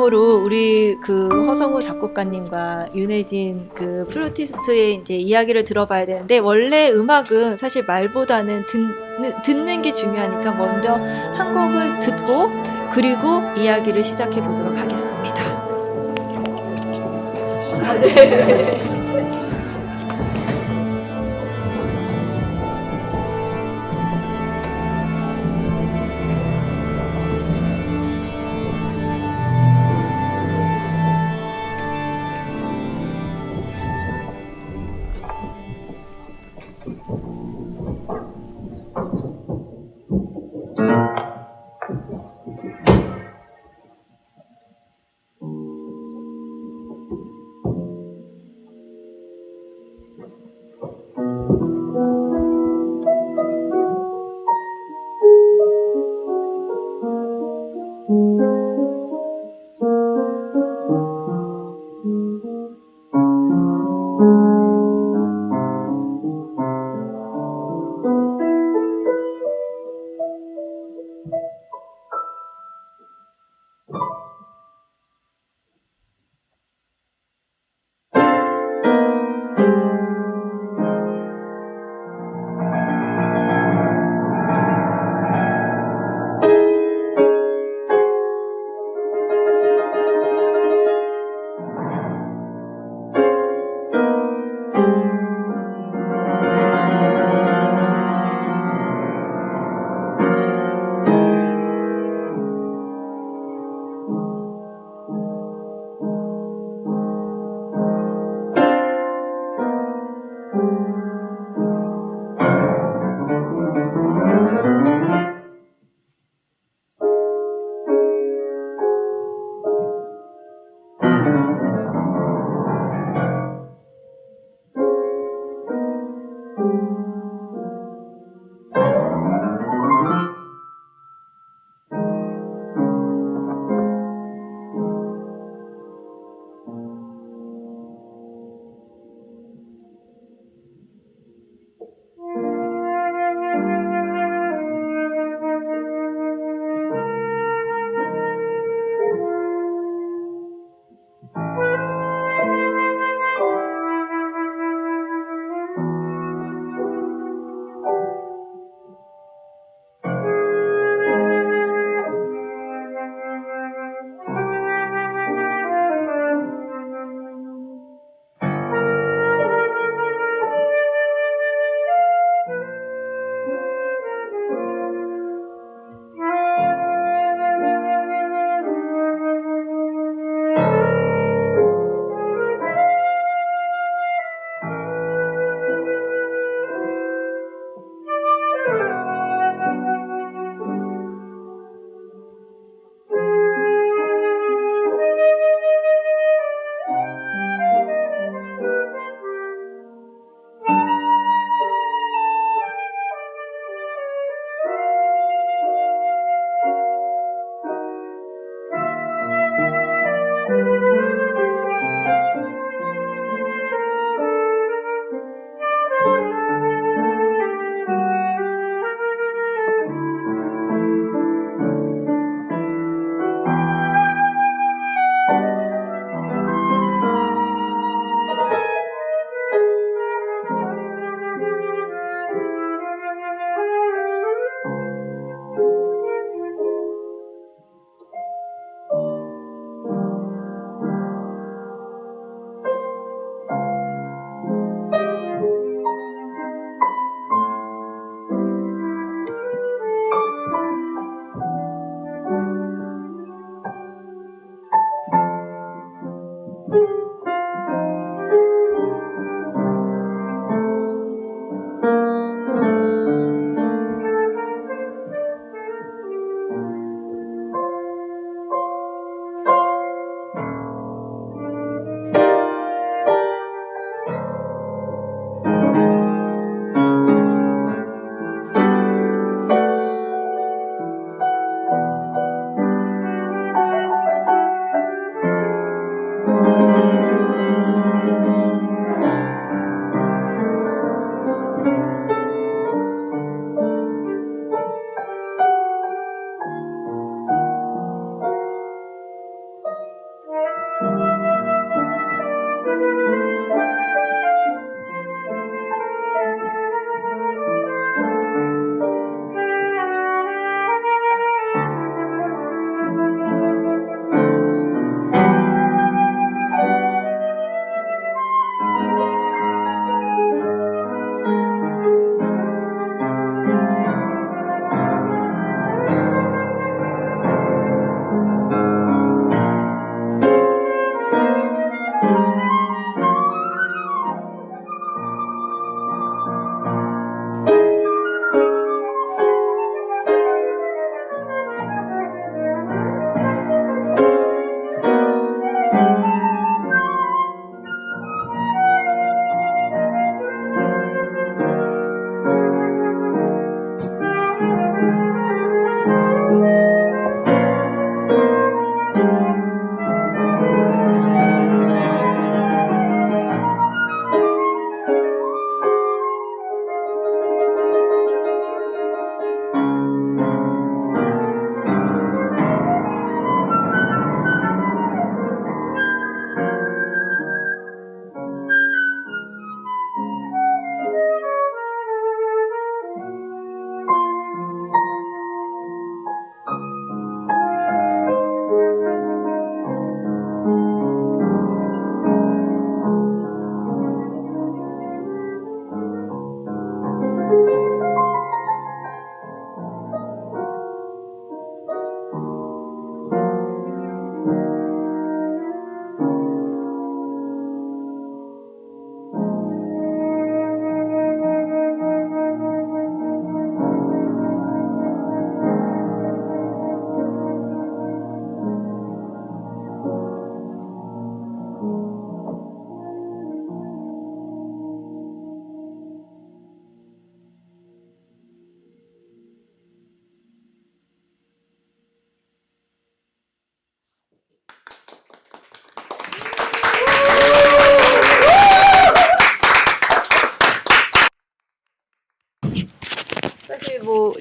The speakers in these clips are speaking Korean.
다음으로 우리 그 허성우 작곡가님과 윤혜진 그 플루티스트의 이제 이야기를 들어봐야 되는데, 원래 음악은 사실 말보다는 듣는 게 중요하니까 먼저 한 곡을 듣고 그리고 이야기를 시작해 보도록 하겠습니다. 네.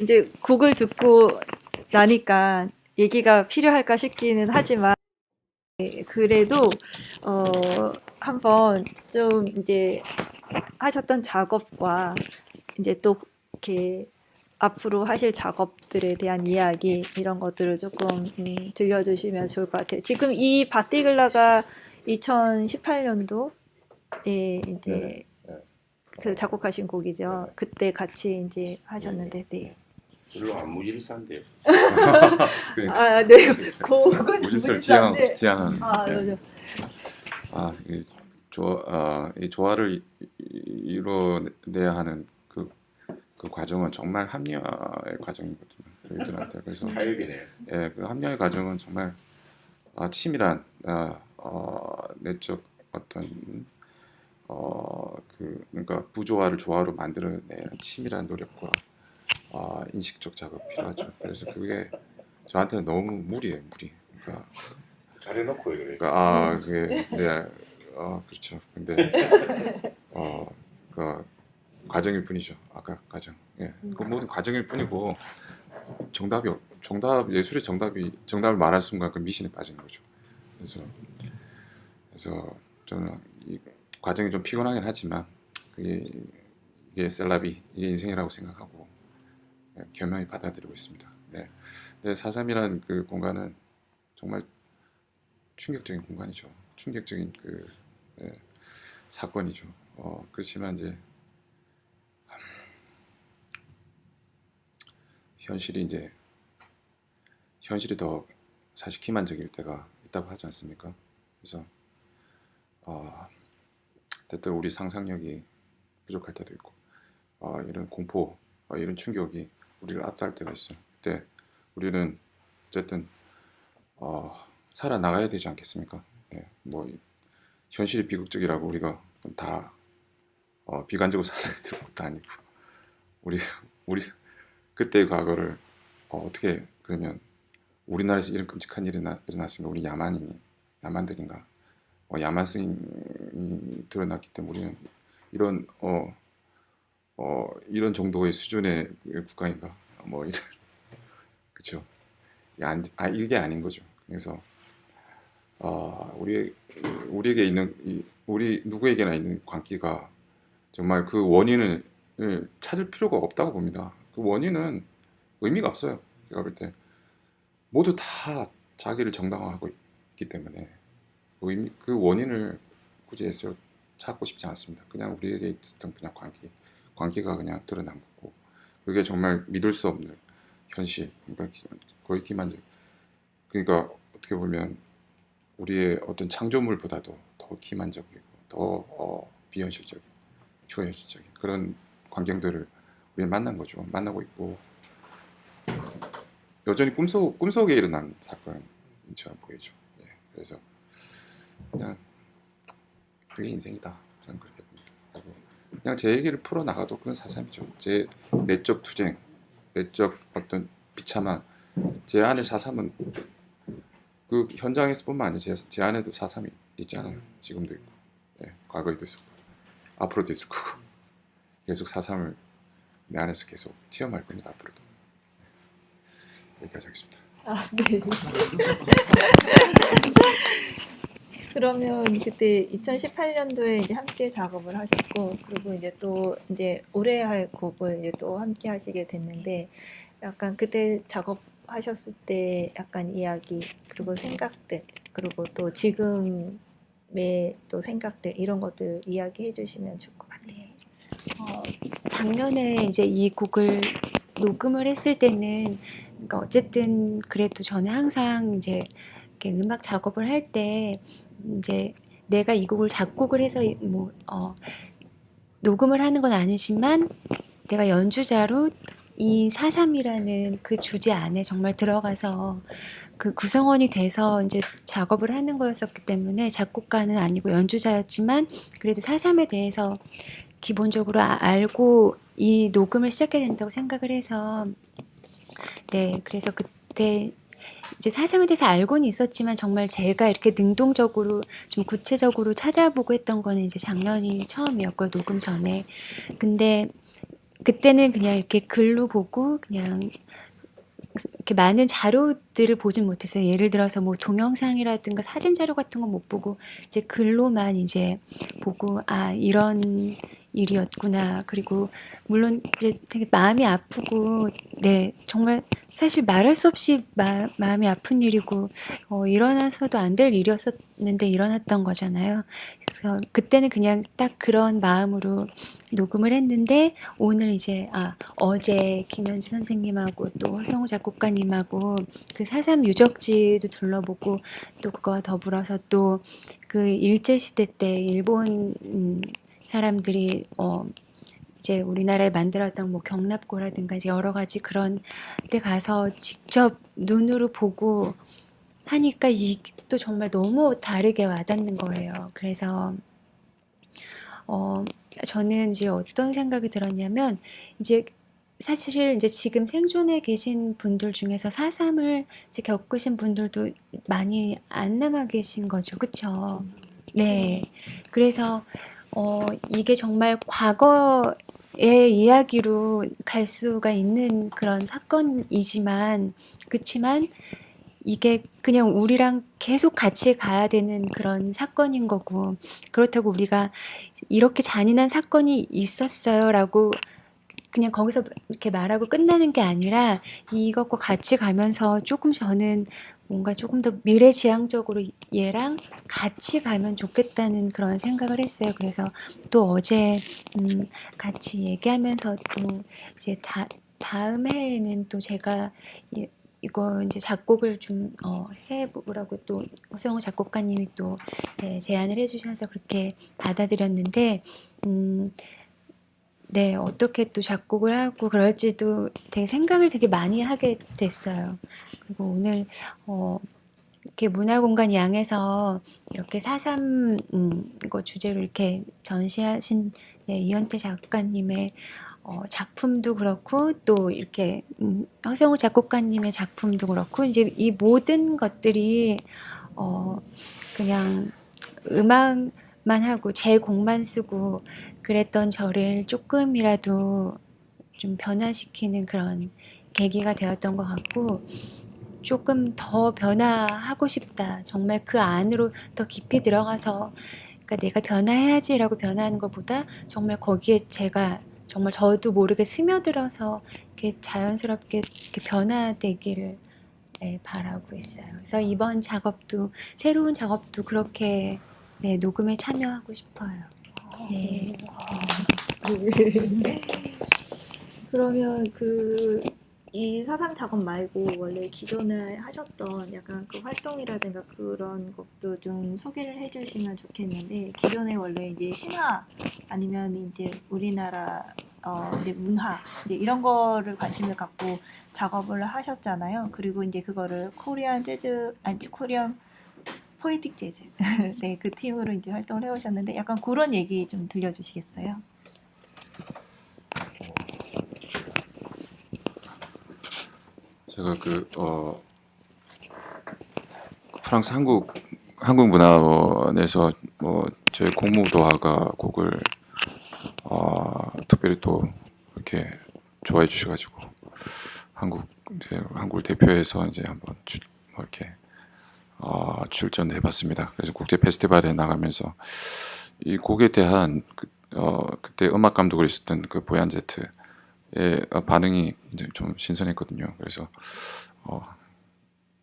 이제 곡을 듣고 나니까 얘기가 필요할까 싶기는 하지만 그래도 어 한번 좀 이제 하셨던 작업과 이제 또 이렇게 앞으로 하실 작업들에 대한 이야기 이런 것들을 조금 들려주시면 좋을 것 같아요. 지금 이 바티글라가 2018년도에 이제 그 작곡하신 곡이죠. 그때 같이 이제 하셨는데, 네. 별로 안 무질서한데요. 그러니까 아, 네. 곡은 무질서를 무질서한데. 지향하는. 아, 예. 맞아. 이 이 조화를 이뤄내야 하는 그 과정은 정말 합리화의 과정이거든요. 저희들한테. 그래서 타협이네요. 예, 그 합리화의 과정은 정말 치밀한 내적 어떤 그러니까 부조화를 조화로 만들어내는 치밀한 노력과 인식적 작업이 필요하죠. 그래서 그게 저한테는 너무 무리예요, 무리. 그러니까 잘해놓고 왜 그래. 그게 네, 그렇죠. 근데 그 과정일 뿐이죠. 아까 과정. 예, 그 모든 과정일 뿐이고 예술의 정답을 말할 순간 그 미신에 빠지는 거죠. 그래서 저는 이 과정이 좀 피곤하긴 하지만 이게 셀라비, 이게 인생이라고 생각하고 겸허히 받아들이고 있습니다. 네. 4.3이라는 그 공간은 정말 충격적인 공간이죠. 충격적인 사건이죠. 그렇지만 이제 현실이 더 사실 기만적일 때가 있다고 하지 않습니까? 그래서 때때로 우리 상상력이 부족할 때도 있고 이런 공포, 이런 충격이 우리를 압도할 때가 있어요. 그때 우리는 어쨌든 살아나가야 되지 않겠습니까? 네, 뭐 현실이 비극적이라고 우리가 다 비관적으로 살아야 될 것도 아니고 우리 그때의 과거를 어떻게 그러면 우리나라에서 이런 끔찍한 일이 일어났으면 우리 야만들인가? 야만성이 드러났기 때문에 우리는 이런 정도의 수준의 국가인가? 뭐 이런 그렇죠? 이게 아닌 거죠. 그래서 우리에게 있는 우리 누구에게나 있는 광기가 정말 그 원인을 찾을 필요가 없다고 봅니다. 그 원인은 의미가 없어요. 제가 볼 때 모두 다 자기를 정당화하고 있기 때문에 그 원인을 굳이 애써 찾고 싶지 않습니다. 그냥 우리에게 있었던 그냥 광기가 그냥 드러난 거고 그게 정말 믿을 수 없는 현실, 그러니까 거의 기만적. 그러니까 어떻게 보면 우리의 어떤 창조물보다도 더 기만적이고 더 비현실적인, 초현실적인 그런 광경들을 우리는 만나고 있고 여전히 꿈속에 일어난 사건인처럼 보이죠. 예, 그래서 그냥 그게 인생이다. 저는 그렇게 봅니다. 그리고 그냥 제 얘기를 풀어 나가도 그런 사삼이죠. 제 내적 투쟁, 내적 어떤 비참한 제 안에 사삼은 그 현장에서뿐만 아니라 제 안에도 사삼이 있잖아요. 지금도 있고, 과거에도 있었고, 앞으로도 있을 거고 계속 사삼을 내 안에서 계속 체험할 겁니다. 앞으로도. 여기까지 하겠습니다. 아, 네. 그러면 그때 2018년도에 이제 함께 작업을 하셨고, 그리고 이제 또 이제 올해 할 곡을 이제 또 함께 하시게 됐는데, 약간 그때 작업하셨을 때 약간 이야기, 그리고 생각들, 그리고 또 지금의 또 생각들, 이런 것들 이야기해 주시면 좋을 것 같아요. 작년에 이제 이 곡을 녹음을 했을 때는, 그러니까 어쨌든 그래도 저는 항상 이제 이렇게 음악 작업을 할 때 이제 내가 이 곡을 작곡을 해서 녹음을 하는 건 아니지만 내가 연주자로 이 4.3이라는 그 주제 안에 정말 들어가서 그 구성원이 돼서 이제 작업을 하는 거였었기 때문에 작곡가는 아니고 연주자였지만 그래도 4.3에 대해서 기본적으로 알고 이 녹음을 시작해야 된다고 생각을 해서 그래서 그때 이제 4.3에 대해서 알고는 있었지만 정말 제가 이렇게 능동적으로 좀 구체적으로 찾아보고 했던 거는 이제 작년이 처음이었고요. 녹음 전에. 근데 그때는 그냥 이렇게 글로 보고 그냥 이렇게 많은 자료들을 보진 못했어요. 예를 들어서 뭐 동영상이라든가 사진 자료 같은 건 못 보고 이제 글로만 이제 보고 아 이런 일이었구나. 그리고 물론 이제 되게 마음이 아프고 네 정말 사실 말할 수 없이 마음이 아픈 일이고 일어나서도 안 될 일이었었는데 일어났던 거잖아요. 그래서 그때는 그냥 딱 그런 마음으로 녹음을 했는데 오늘 이제 어제 김현주 선생님하고 또 허성우 작곡가님하고 그 4.3 유적지도 둘러보고 또 그거와 더불어서 또 그 일제시대 때 일본 사람들이 이제 우리나라에 만들었던 뭐 경납고라든가 이제 여러 가지 그런 데 가서 직접 눈으로 보고 하니까 이게 또 정말 너무 다르게 와닿는 거예요. 그래서 저는 이제 어떤 생각이 들었냐면 이제 사실 이제 지금 생존해 계신 분들 중에서 4.3을 이제 겪으신 분들도 많이 안 남아 계신 거죠. 그쵸? 네. 그래서 이게 정말 과거의 이야기로 갈 수가 있는 그런 사건이지만 그치만 이게 그냥 우리랑 계속 같이 가야 되는 그런 사건인 거고 그렇다고 우리가 이렇게 잔인한 사건이 있었어요라고 그냥 거기서 이렇게 말하고 끝나는 게 아니라 이것과 같이 가면서 조금 저는 뭔가 조금 더 미래지향적으로 얘랑 같이 가면 좋겠다는 그런 생각을 했어요. 그래서 또 어제 같이 얘기하면서 또 이제 다음 해에는 또 제가 이거 이제 작곡을 좀 해보라고 또 허성우 작곡가님이 또 네, 제안을 해주셔서 그렇게 받아들였는데 네, 어떻게 또 작곡을 하고 그럴지도 되게 생각을 되게 많이 하게 됐어요. 그리고 오늘 이렇게 문화공간 양에서 이렇게 4.3 거 주제로 이렇게 전시하신 네, 이현태 작가님의 작품도 그렇고 또 이렇게 허성우 작곡가님의 작품도 그렇고 이제 이 모든 것들이 그냥 음악만 하고 제 곡만 쓰고 그랬던 저를 조금이라도 좀 변화시키는 그런 계기가 되었던 것 같고 조금 더 변화하고 싶다. 정말 그 안으로 더 깊이 들어가서 그러니까 내가 변화해야지라고 변화하는 것보다 정말 거기에 제가 정말 저도 모르게 스며들어서 이렇게 자연스럽게 이렇게 변화되기를 네, 바라고 있어요. 그래서 이번 작업도 새로운 작업도 그렇게 네, 녹음에 참여하고 싶어요. 네. 그러면 이 사상 작업 말고 원래 기존에 하셨던 약간 그 활동이라든가 그런 것도 좀 소개를 해주시면 좋겠는데 기존에 원래 이제 신화 아니면 이제 우리나라 이제 문화 이제 이런 거를 관심을 갖고 작업을 하셨잖아요. 그리고 이제 그거를 코리안 재즈 아니 코리안 포에틱 재즈 네, 그 팀으로 이제 활동을 해오셨는데 약간 그런 얘기 좀 들려주시겠어요? 제가 프랑스 한국문화원에서 뭐 저희 공무도화가 곡을 특별히 또 이렇게 좋아해 주셔가지고 한국을 대표해서 이제 한번 뭐 이렇게 출전해 봤습니다. 그래서 국제 페스티벌에 나가면서 이 곡에 대한 그때 음악 감독을 했었던 그 보얀제트의 반응이 이제 좀 신선했거든요. 그래서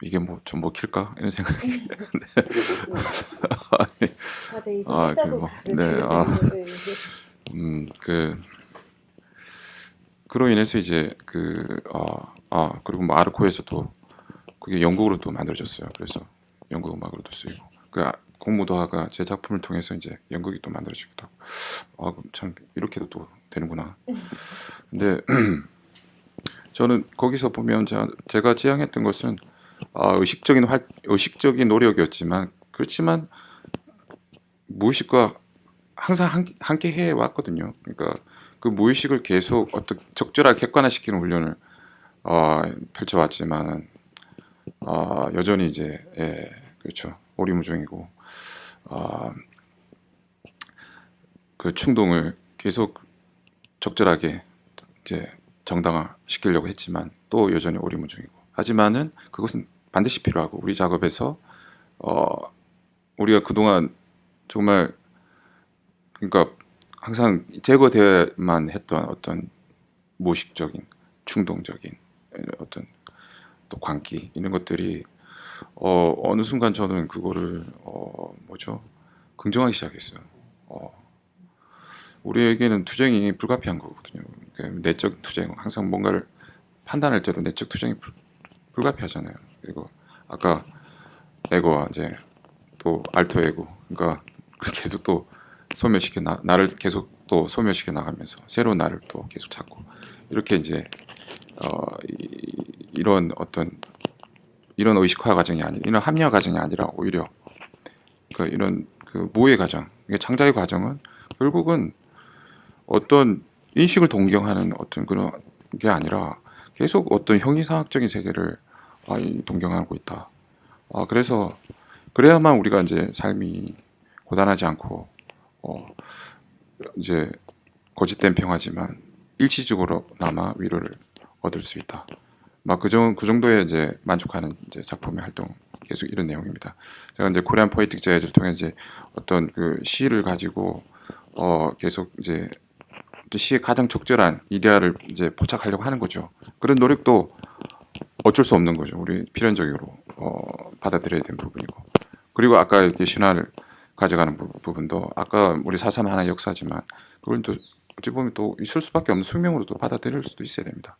이게 뭐 좀 먹힐까 이런 생각이 다들 이거 아, 했다고 그로 인해서 이제 그리고 뭐 아르코에서도 그게 영국으로 또 만들어졌어요. 그래서 영국 음악으로도 쓰이고 공무도화가 제 작품을 통해서 이제 영국이 또 만들어지기도 하고 그럼 참 이렇게도 또 되는구나. 근데 저는 거기서 보면 제가 지향했던 것은 의식적인 노력이었지만 그렇지만 무의식과 항상 함께 해 왔거든요. 그러니까 그 무의식을 계속 적절하게 객관화시키는 훈련을 펼쳐왔지만 여전히 이제 그렇죠, 오리무중이고 그 충동을 계속 적절하게 이제 정당화시키려고 했지만 또 여전히 오리무중이고. 하지만은 그것은 반드시 필요하고 우리 작업에서 우리가 그동안 정말 그러니까 항상 제거되어야만 했던 어떤 무의식적인 충동적인 어떤 또 광기 이런 것들이 어느 순간 저는 그거를 뭐죠 긍정하기 시작했어요. 우리에게는 투쟁이 불가피한 거거든요. 그러니까 내적 투쟁 항상 뭔가를 판단할 때도 내적 투쟁이 불가피하잖아요. 그리고 아까 에고와 이제 또 알터 에고 그러니까 계속 또 소멸시켜 나를 계속 또 소멸시켜 나가면서 새로운 나를 또 계속 찾고 이렇게 이제 이런 어떤 이런 의식화 과정이 아니 이런 합리화 과정이 아니라 오히려 이런 모의 과정 이게 창작의 과정은 결국은 어떤 인식을 동경하는 어떤 그런 게 아니라 계속 어떤 형이상학적인 세계를 동경하고 있다. 그래서 그래야만 우리가 이제 삶이 고단하지 않고 이제 거짓된 평화지만 일시적으로나마 위로를 얻을 수 있다. 그 정도의 이제 만족하는 이제 작품의 활동 계속 이런 내용입니다. 제가 이제 코리안 포에틱 재즈를 통해 이제 어떤 그 시를 가지고 계속 이제 시의 가장 적절한 이데아를 이제 포착하려고 하는 거죠. 그런 노력도 어쩔 수 없는 거죠. 우리 필연적으로 받아들여야 되는 부분이고. 그리고 아까 이렇게 신화를 가져가는 부분도 아까 우리 4.3 하나의 역사지만 그걸 또 어찌 보면 또 있을 수밖에 없는 숙명으로도 받아들일 수도 있어야 됩니다.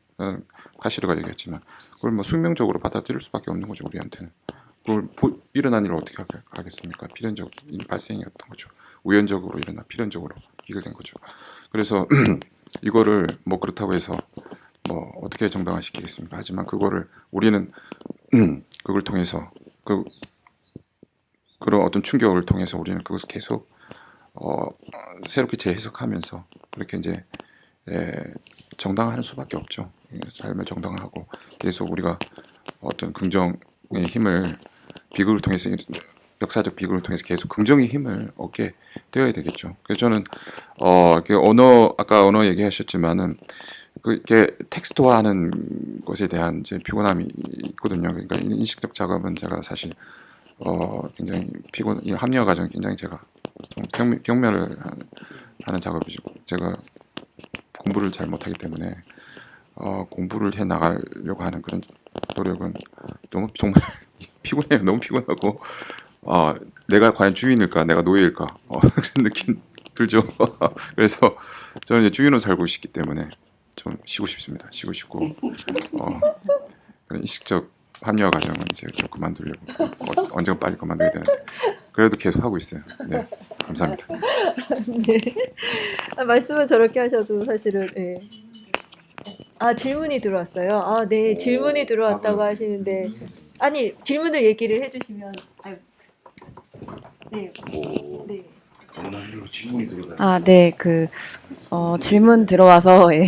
카시르가 얘기했지만 그걸 뭐 숙명적으로 받아들일 수밖에 없는 거죠. 우리한테는. 그걸 일어난 일을 어떻게 하겠습니까? 필연적 발생이었던 거죠. 우연적으로 일어나 필연적으로 이결된 거죠. 그래서 이거를 뭐 그렇다고 해서 뭐 어떻게 정당화시키겠습니까? 하지만 그거를 우리는 그걸 통해서 그런 어떤 충격을 통해서 우리는 그것을 계속 새롭게 재해석하면서 그렇게 이제 정당화하는 수밖에 없죠. 삶을 정당화하고 계속 우리가 어떤 긍정의 힘을 비극을 통해서 역사적 비극을 통해서 계속 긍정의 힘을 얻게 되어야 되겠죠. 그래서 저는 아까 언어 얘기하셨지만은 그게 텍스트화하는 것에 대한 이제 피곤함이 있거든요. 그러니까 인식적 작업은 제가 사실 굉장히 이 합리화 과정 굉장히 제가 좀 경멸을 하는 작업이죠. 제가 공부를 잘 못하기 때문에 공부를 해 나가려고 하는 그런 노력은 정말 피곤해요. 너무 피곤하고 내가 과연 주인일까, 내가 노예일까 그런 느낌 들죠. 그래서 저는 이제 주인으로 살고 싶기 때문에 좀 쉬고 싶습니다. 쉬고 싶고 그런 인식적 합리화 과정은 이제 좀 그만두려고 언젠가 빨리 그만둬야 되는데 그래도 계속 하고 있어요. 네, 감사합니다. 네. 말씀은 저렇게 하셔도 사실은 네. 질문이 들어왔어요. 네, 질문이 들어왔다고 하시는데 아니 질문을 얘기를 해주시면 네. 네. 전화로 질문이 들어가. 네, 질문 들어와서, 예.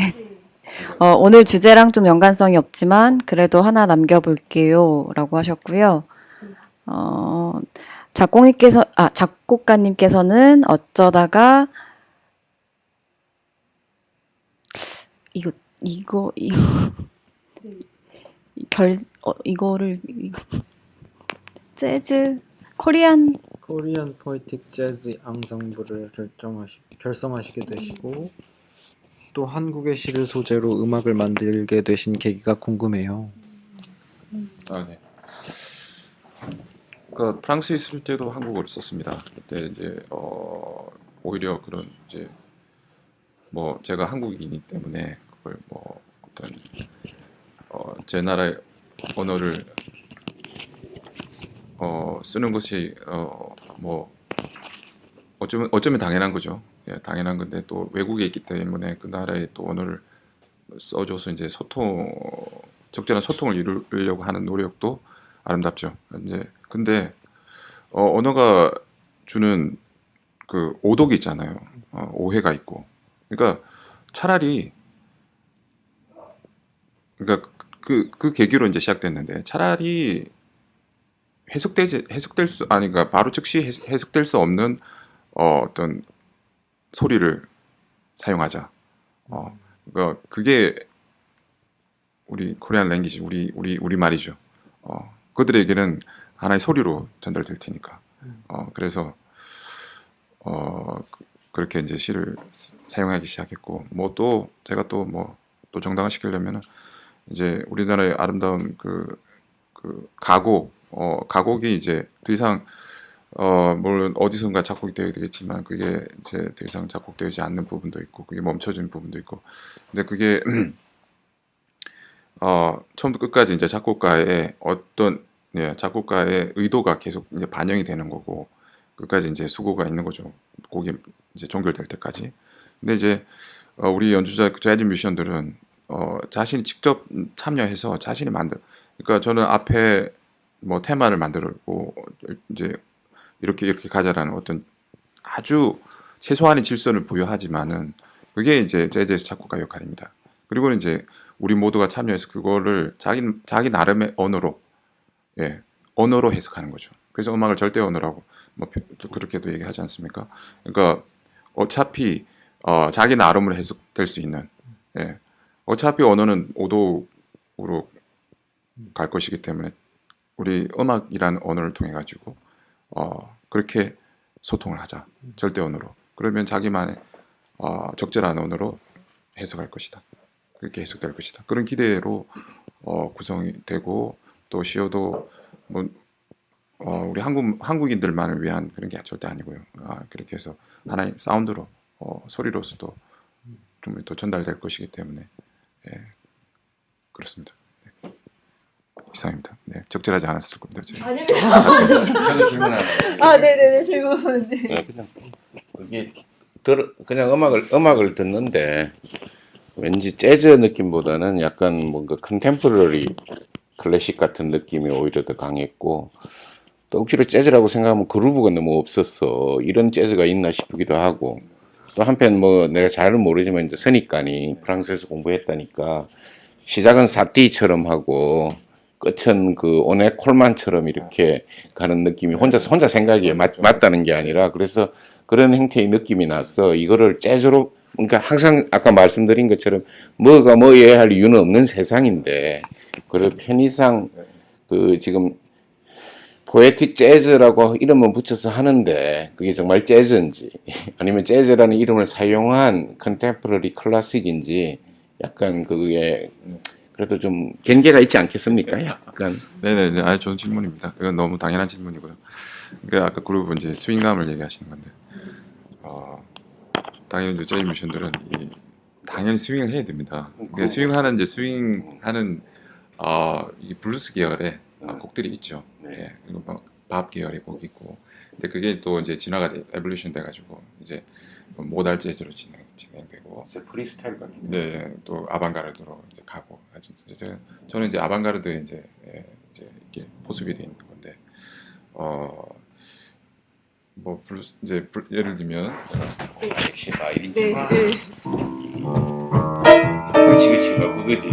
오늘 주제랑 좀 연관성이 없지만, 그래도 하나 남겨볼게요. 라고 하셨고요. 작곡가님께서는 어쩌다가, 재즈, 코리안 포에틱 재즈 앙상블을 결성하시게 되시고 또 한국의 시를 소재로 음악을 만들게 되신 계기가 궁금해요. 네. 그러니까 프랑스에 있을 때도 한국어를 썼습니다. 그때 이제 오히려 그런 이제 뭐 제가 한국인이기 때문에 그걸 뭐 어떤 제 나라의 언어를 쓰는 것이 뭐 어쩌면 당연한 거죠. 예, 당연한 건데 또 외국에 있기 때문에 그 나라의 또 언어를 써줘서 이제 적절한 소통을 이루려고 하는 노력도 아름답죠. 이제 근데 언어가 주는 그 오독이 있잖아요. 오해가 있고. 그러니까 차라리 그러니까 그 계기로 이제 시작됐는데 차라리 그러니까 바로 즉시 해석될 수 없는 어떤 소리를 사용하자. 그러니까 그게 우리 코리안 랭귀지 우리 말이죠. 그들에게는 하나의 소리로 전달될 테니까. 그래서 그렇게 이제 시를 사용하기 시작했고 뭐 또 제가 또 뭐 또 정당화 시키려면은 이제 우리나라의 아름다운 그 가곡이 이제 더 이상 물론 어디선가 작곡이 되어야 되겠지만 그게 이제 더 이상 작곡되지 않는 부분도 있고 그게 멈춰진 부분도 있고 근데 그게 처음부터 끝까지 이제 작곡가의 어떤 작곡가의 의도가 계속 이제 반영이 되는 거고 끝까지 이제 수고가 있는 거죠. 곡이 이제 종결될 때까지. 근데 이제 우리 연주자 재즈 뮤지션들은 자신이 직접 참여해서 자신이 그러니까 저는 앞에 뭐 테마를 만들고 이제 이렇게 가자라는 어떤 아주 최소한의 질서를 부여하지만은 그게 이제 재즈 작곡가 역할입니다. 그리고 이제 우리 모두가 참여해서 그거를 자기 나름의 언어로 해석하는 거죠. 그래서 음악을 절대 언어라고 뭐 또 그렇게도 얘기하지 않습니까? 그러니까 어차피 자기 나름으로 해석될 수 있는 어차피 언어는 오도로 갈 것이기 때문에 우리 음악이라는 언어를 통해 가지고 그렇게 소통을 하자 절대 언어로 그러면 자기만의 적절한 언어로 해석할 것이다 그렇게 해석될 것이다 그런 기대로 구성이 되고 또 시어도 뭐 우리 한국인들만을 위한 그런 게 절대 아니고요 그렇게 해서 하나의 사운드로 소리로서도 좀 더 전달될 것이기 때문에 그렇습니다. 이상입니다. 네, 적절하지 않았을 겁니다. 제가. 아닙니다. 저는 질문 하나. 네네네 질문. 네. 그냥 이게 그냥 음악을 듣는데 왠지 재즈 느낌보다는 약간 뭔가 컨템포러리 클래식 같은 느낌이 오히려 더 강했고 또 억지로 재즈라고 생각하면 그루브가 너무 없었어. 이런 재즈가 있나 싶기도 하고 또 한편 뭐 내가 잘은 모르지만 이제 선입관이 프랑스에서 공부했다니까 시작은 사티처럼 하고 끝은 그 오네 콜만처럼 이렇게 가는 느낌이 혼자 생각이 맞다는 게 아니라 그래서 그런 형태의 느낌이 나서 이거를 재즈로 그러니까 항상 아까 말씀드린 것처럼 뭐가 뭐여야 할 이유는 없는 세상인데 그래서 편의상 그 지금 포에틱 재즈라고 이름을 붙여서 하는데 그게 정말 재즈인지 아니면 재즈라는 이름을 사용한 컨템포러리 클래식인지 약간 그게 그래도 좀 경계가 있지 않겠습니까? 약간. 네네, 아주 좋은 질문입니다. 그건 너무 당연한 질문이고요. 그러니까 아까 그룹은 이제 스윙감을 얘기하시는 건데, 당연히 이제 저희 뮤지션들은 당연히 스윙을 해야 됩니다. 그러니까 스윙하는 이 블루스 계열의 곡들이 있죠. 예, 그리고 밥 계열의 곡이 있고, 근데 그게 또 이제 진화가 에볼루션 돼가지고 이제 모달 재즈로 진행되고. 프리스타일 같은. 네, 또 아방가르드로 이제 가고. 저는 이제 아방가르드에 이제 이렇게 보습이 돼 있는 건데, 뭐 블루스 이제 예를 들면 섹시 바이린지. 네. 그렇지 그거지.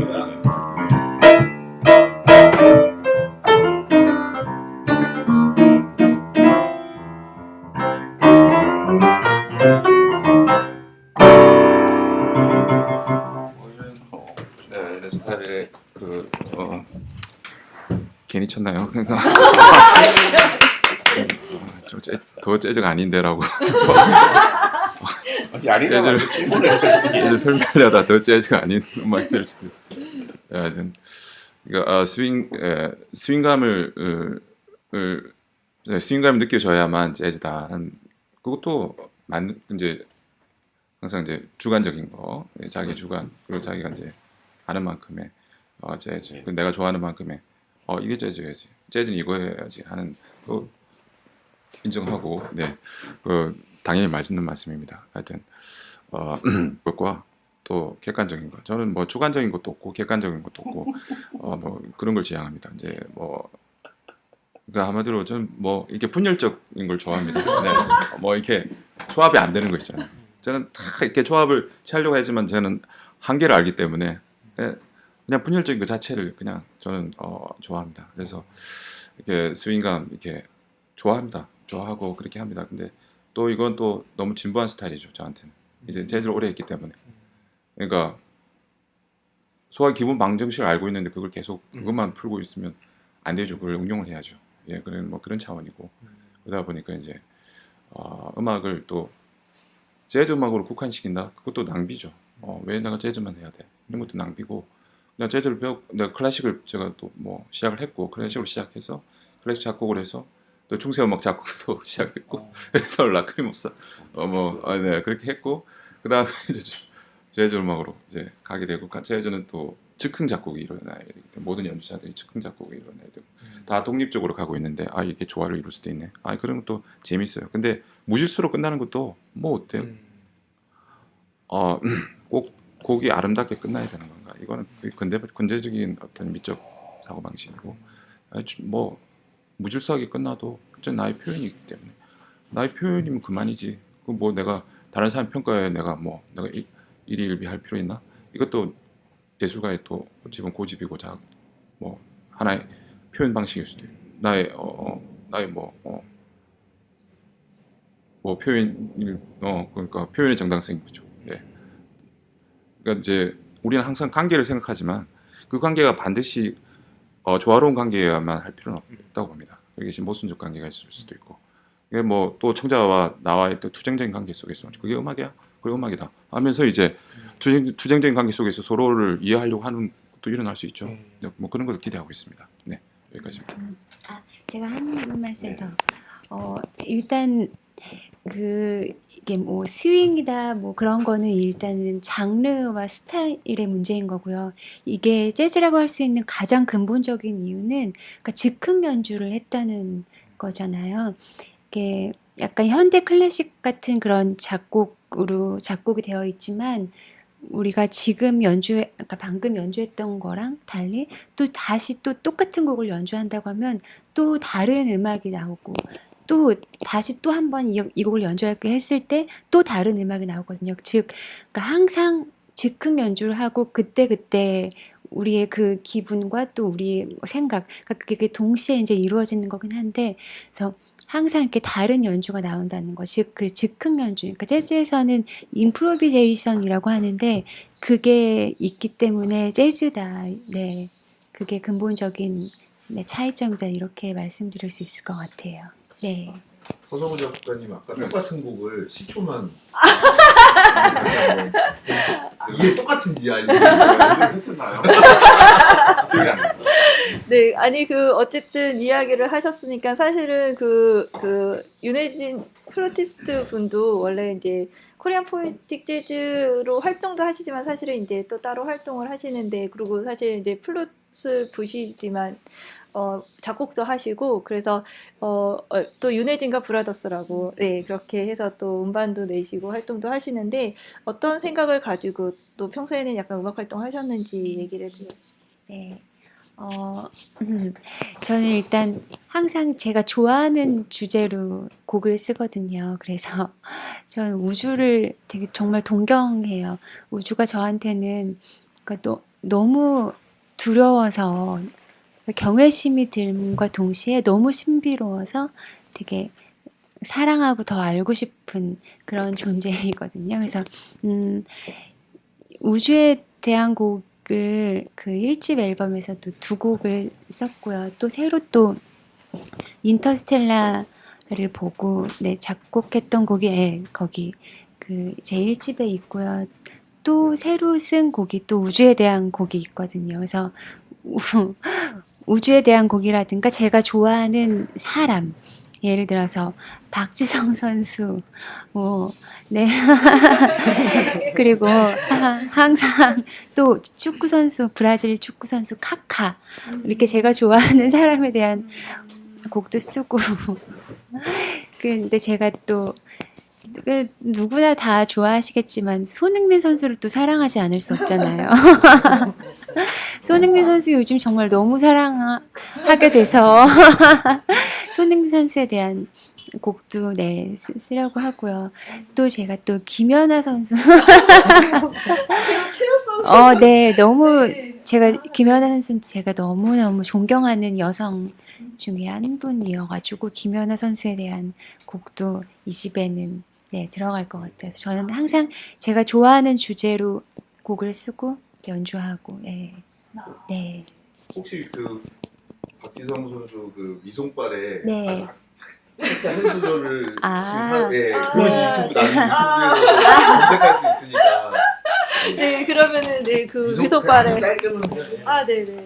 네, 스타일의 괜히 쳤나요? 그러니까 더 재즈가 아닌데라고 아니다만 재즈를 설명하려다 더 재즈가 아닌 음악이 될 수도 있고 하여튼 그러니까 스윙감을 느껴져야만 재즈다는 그것도 이제 항상 이제 주관적인 거 자기 주관 그리고 자기가 이제 아는 만큼의 재즈 내가 좋아하는 만큼의 이게 재즈야지 재즈는 이거야지 하는 거 인정하고 당연히 맞는 말씀입니다. 하여튼 그것과 또 객관적인 거 저는 뭐 주관적인 것도 없고 객관적인 것도 없고 뭐 그런 걸 지향합니다. 이제 뭐 그러니까 한마디로 저는 뭐 이렇게 분열적인 걸 좋아합니다. 네. 뭐 이렇게 조합이 안 되는 거 있잖아요. 저는 다 이렇게 조합을 취하려고 하지만 저는 한계를 알기 때문에 그냥 분열적인 것 자체를 그냥 저는 좋아합니다. 그래서 이렇게 스윙감 이렇게 좋아하고 그렇게 합니다. 근데 또 이건 또 너무 진부한 스타일이죠 저한테는. 이제 재즈를 오래 했기 때문에. 그러니까 소화 기본 방정식을 알고 있는데 그걸 계속 그것만 풀고 있으면 안 되죠. 그걸 응용을 해야죠. 예, 그런 뭐 그런 차원이고 그러다 보니까 이제 음악을 또 재즈 음악으로 국한시킨다? 그것도 낭비죠. 왜 내가 재즈만 해야 돼? 이런 것도 낭비고 내가 재즈를 내가 클래식을 제가 또 뭐 시작을 했고 클래식으로 시작해서 클래식 작곡을 해서 또 중세 음악 작곡도 시작했고 그래서 라크리모사 네 그렇게 했고 그 다음에 이제 재즈 음악으로 이제 가게 되고 재즈는 또 즉흥 작곡이 일어나야 되기 때문에 모든 연주자들이 즉흥 작곡이 일어나야 되고 다 독립적으로 가고 있는데 이렇게 조화를 이룰 수도 있네. 그런 것도 재밌어요. 근데 무질서로 끝나는 것도 뭐 어때요? 꼭 곡이 아름답게 끝나야 되는 건가? 이거는 근대적인 어떤 미적 사고 방식이고 뭐 무질서하게 끝나도 어쨌든 나의 표현이기 때문에 나의 표현이면 그만이지. 그 뭐 내가 다른 사람 평가에 내가 일희일비할 필요 있나? 이것도 예술가의 또 지금 고집이고 뭐 하나의 표현 방식일 수도 있고 나의 표현 그러니까 표현의 정당성인 거죠. 네. 그러니까 이제 우리는 항상 관계를 생각하지만 그 관계가 반드시 조화로운 관계여야만 할 필요는 없다고 봅니다. 여기 지금 모순적 관계가 있을 수도 있고 이게 뭐 또 청자와 나와의 또 투쟁적인 관계 속에서 그게 음악이야? 그래 음악이다 하면서 이제 투쟁적인 관계 속에서 서로를 이해하려고 하는 것도 일어날 수 있죠. 네, 뭐 그런 걸 기대하고 있습니다. 네, 여기까지입니다. 제가 한 말씀 더. 일단 이게 뭐 스윙이다 뭐 그런 거는 일단은 장르와 스타일의 문제인 거고요. 이게 재즈라고 할 수 있는 가장 근본적인 이유는 그러니까 즉흥 연주를 했다는 거잖아요. 이게 약간 현대 클래식 같은 그런 작곡이 되어 있지만 우리가 지금 그러니까 방금 연주했던 거랑 달리 또 다시 또 똑같은 곡을 연주한다고 하면 또 다른 음악이 나오고 또 다시 또 한 번 이 곡을 연주할게 했을 때 또 다른 음악이 나오거든요. 그러니까 항상 즉흥 연주를 하고 그때 우리의 그 기분과 또 우리의 생각, 그러니까 그게 동시에 이제 이루어지는 거긴 한데, 그래서 항상 이렇게 다른 연주가 나온다는 거, 즉 그 즉흥 연주. 그러니까 재즈에서는 임프로비제이션이라고 하는데 그게 있기 때문에 재즈다. 네, 그게 근본적인 차이점이다 이렇게 말씀드릴 수 있을 것 같아요. 네. 허성우 작곡가님 아까 똑같은 곡을 10초만 이게 똑같은지 아니면 했었나요? 네, 아니 어쨌든 이야기를 하셨으니까 사실은 윤혜진 플루티스트 분도 원래 이제 코리안 포에틱 재즈로 활동도 하시지만 사실은 이제 또 따로 활동을 하시는데, 그리고 사실 이제 플룻을 부시지만 작곡도 하시고, 그래서 또 윤혜진과 브라더스라고 그렇게 해서 또 음반도 내시고 활동도 하시는데, 어떤 생각을 가지고 또 평소에는 약간 음악 활동 하셨는지 얘기를 드려요. 네. 저는 일단 항상 제가 좋아하는 주제로 곡을 쓰거든요. 그래서 저는 우주를 되게 정말 동경해요. 우주가 저한테는 그러니까 너무 두려워서 경외심이 듦과 동시에 너무 신비로워서 되게 사랑하고 더 알고 싶은 그런 존재이거든요. 그래서 우주에 대한 곡을 그 1집 앨범에서도 2곡을 썼고요. 또 새로 또 인터스텔라를 보고 작곡했던 곡이 거기 그 제 1집에 있고요. 또 새로 쓴 곡이 또 우주에 대한 곡이 있거든요. 그래서 우주에 대한 곡이라든가 제가 좋아하는 사람, 예를 들어서 박지성 선수, 그리고 항상 또 축구 선수, 브라질 축구 선수 카카, 이렇게 제가 좋아하는 사람에 대한 곡도 쓰고. 그런데 제가 또 누구나 다 좋아하시겠지만 손흥민 선수를 또 사랑하지 않을 수 없잖아요. 손흥민 선수 요즘 정말 너무 사랑하게 돼서 손흥민 선수에 대한 곡도 쓰려고 하고요. 또 제가 또 김연아 선수 너무 제가 김연아 선수는 제가 너무너무 존경하는 여성 중에 한 분이어가지고 김연아 선수에 대한 곡도 이 집에는 들어갈 것 같아서 저는 항상 제가 좋아하는 주제로 곡을 쓰고 연주하고 네. 네. 혹시 그 박지성 선수 그 미송발에 네. 살짝 한 소절을 아. 예, 아. 그건 유튜브 나는 유튜브에서 검색할 수 있으니까 네, 그러면은 네, 그 미송- 미소발에 그냥 짧게만 그냥, 아, 네, 네.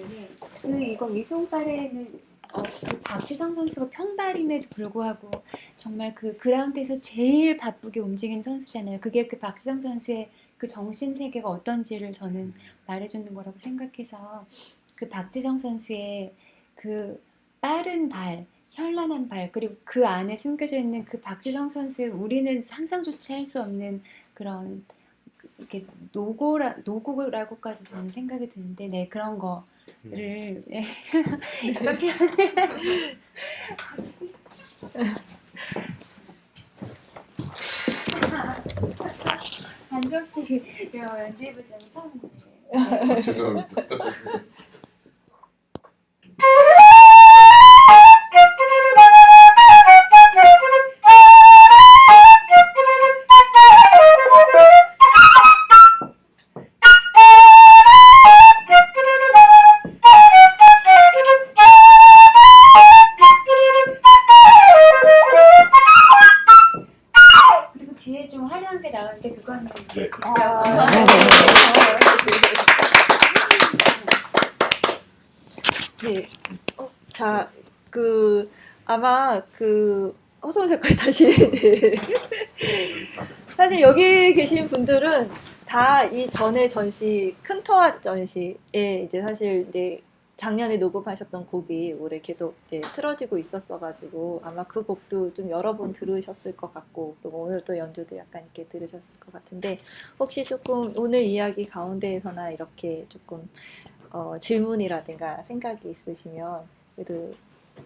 그 이거 위송발에는 그 박지성 선수가 평발임에도 불구하고 정말 그 그라운드에서 제일 바쁘게 움직이는 선수잖아요. 그게 그 박지성 선수의 그 정신 세계가 어떤지를 저는 말해주는 거라고 생각해서 그 박지성 선수의 그 빠른 발, 현란한 발, 그리고 그 안에 숨겨져 있는 그 박지성 선수의 우리는 상상조차 할 수 없는 그런 이렇게 노고라고까지 저는 생각이 드는데, 네, 그런 거를 약간 표현을 한주 없이 연주해본 적은 처음이에요. 죄송합니다. 그리고 뒤에 좀 화려한 게 나오는데 그거는 네. 직접 네. 자, 그 아마 그 허성 작가 다시 네. 사실 여기 계신 분들은 다 이 전에 전시 큰터와 전시에 이제 사실 이제 작년에 녹음하셨던 곡이 올해 계속 이제 틀어지고 있었어가지고 아마 그 곡도 좀 여러 번 들으셨을 것 같고, 그리고 오늘 또 연주도 약간 이렇게 들으셨을 것 같은데, 혹시 조금 오늘 이야기 가운데에서나 이렇게 조금 질문이라든가 생각이 있으시면 그래도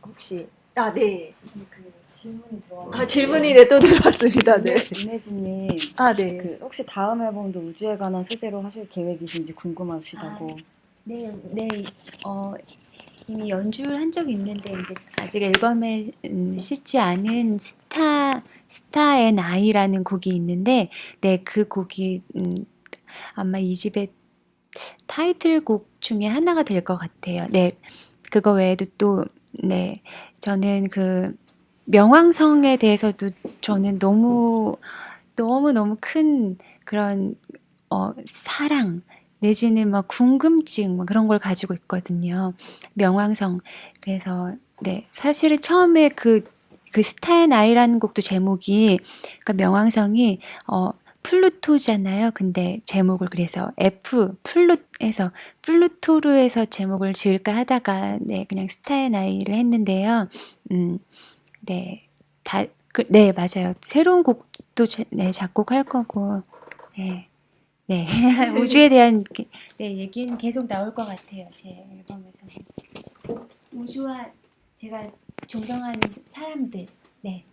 혹시 네. 그 질문이 들어왔는데 아, 질문이 네, 또 들어왔습니다. 네. 윤혜진님 아, 네. 그 혹시 다음 앨범도 우주에 관한 소재로 하실 계획이신지 궁금하시다고. 네, 이미 연주를 한 적이 있는데 이제 아직 앨범에 싣지 않은 스타 앤 아이라는 곡이 있는데, 네, 그 곡이 아마 이 집의 타이틀곡 중에 하나가 될 것 같아요. 네, 그거 외에도 또 네, 저는 그 명왕성에 대해서도 저는 너무 큰 그런 사랑 내지는 막 궁금증 막 그런 걸 가지고 있거든요. 명왕성. 그래서 네, 사실은 처음에 그 스타앤 아이라는 곡도 제목이, 그러니까 명왕성이 플루토잖아요. 근데 제목을 그래서 플루토로 해서 제목을 지을까 하다가 네, 그냥 스타앤 아이를 했는데요. 네, 네, 맞아요. 새로운 곡도 네, 작곡할 거고, 네, 네, 우주에 대한 네, 얘기는 계속 나올 것 같아요. 제 앨범에서 우주와 제가 존경하는 사람들, 네.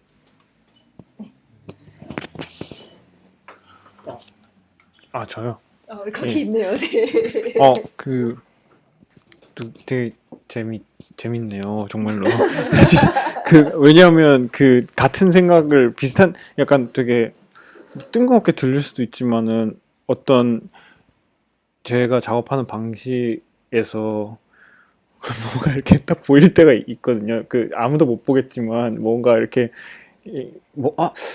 아, 저요? 거기 있네요. 네. 그 또 되게 재밌네요, 정말로. 왜냐하면 그 같은 생각을 비슷한 약간 되게 뜬금없게 들릴 수도 있지만은 어떤 제가 작업하는 방식에서 뭔가 이렇게 딱 보일 때가 있거든요. 그 아무도 못 보겠지만 뭔가 이렇게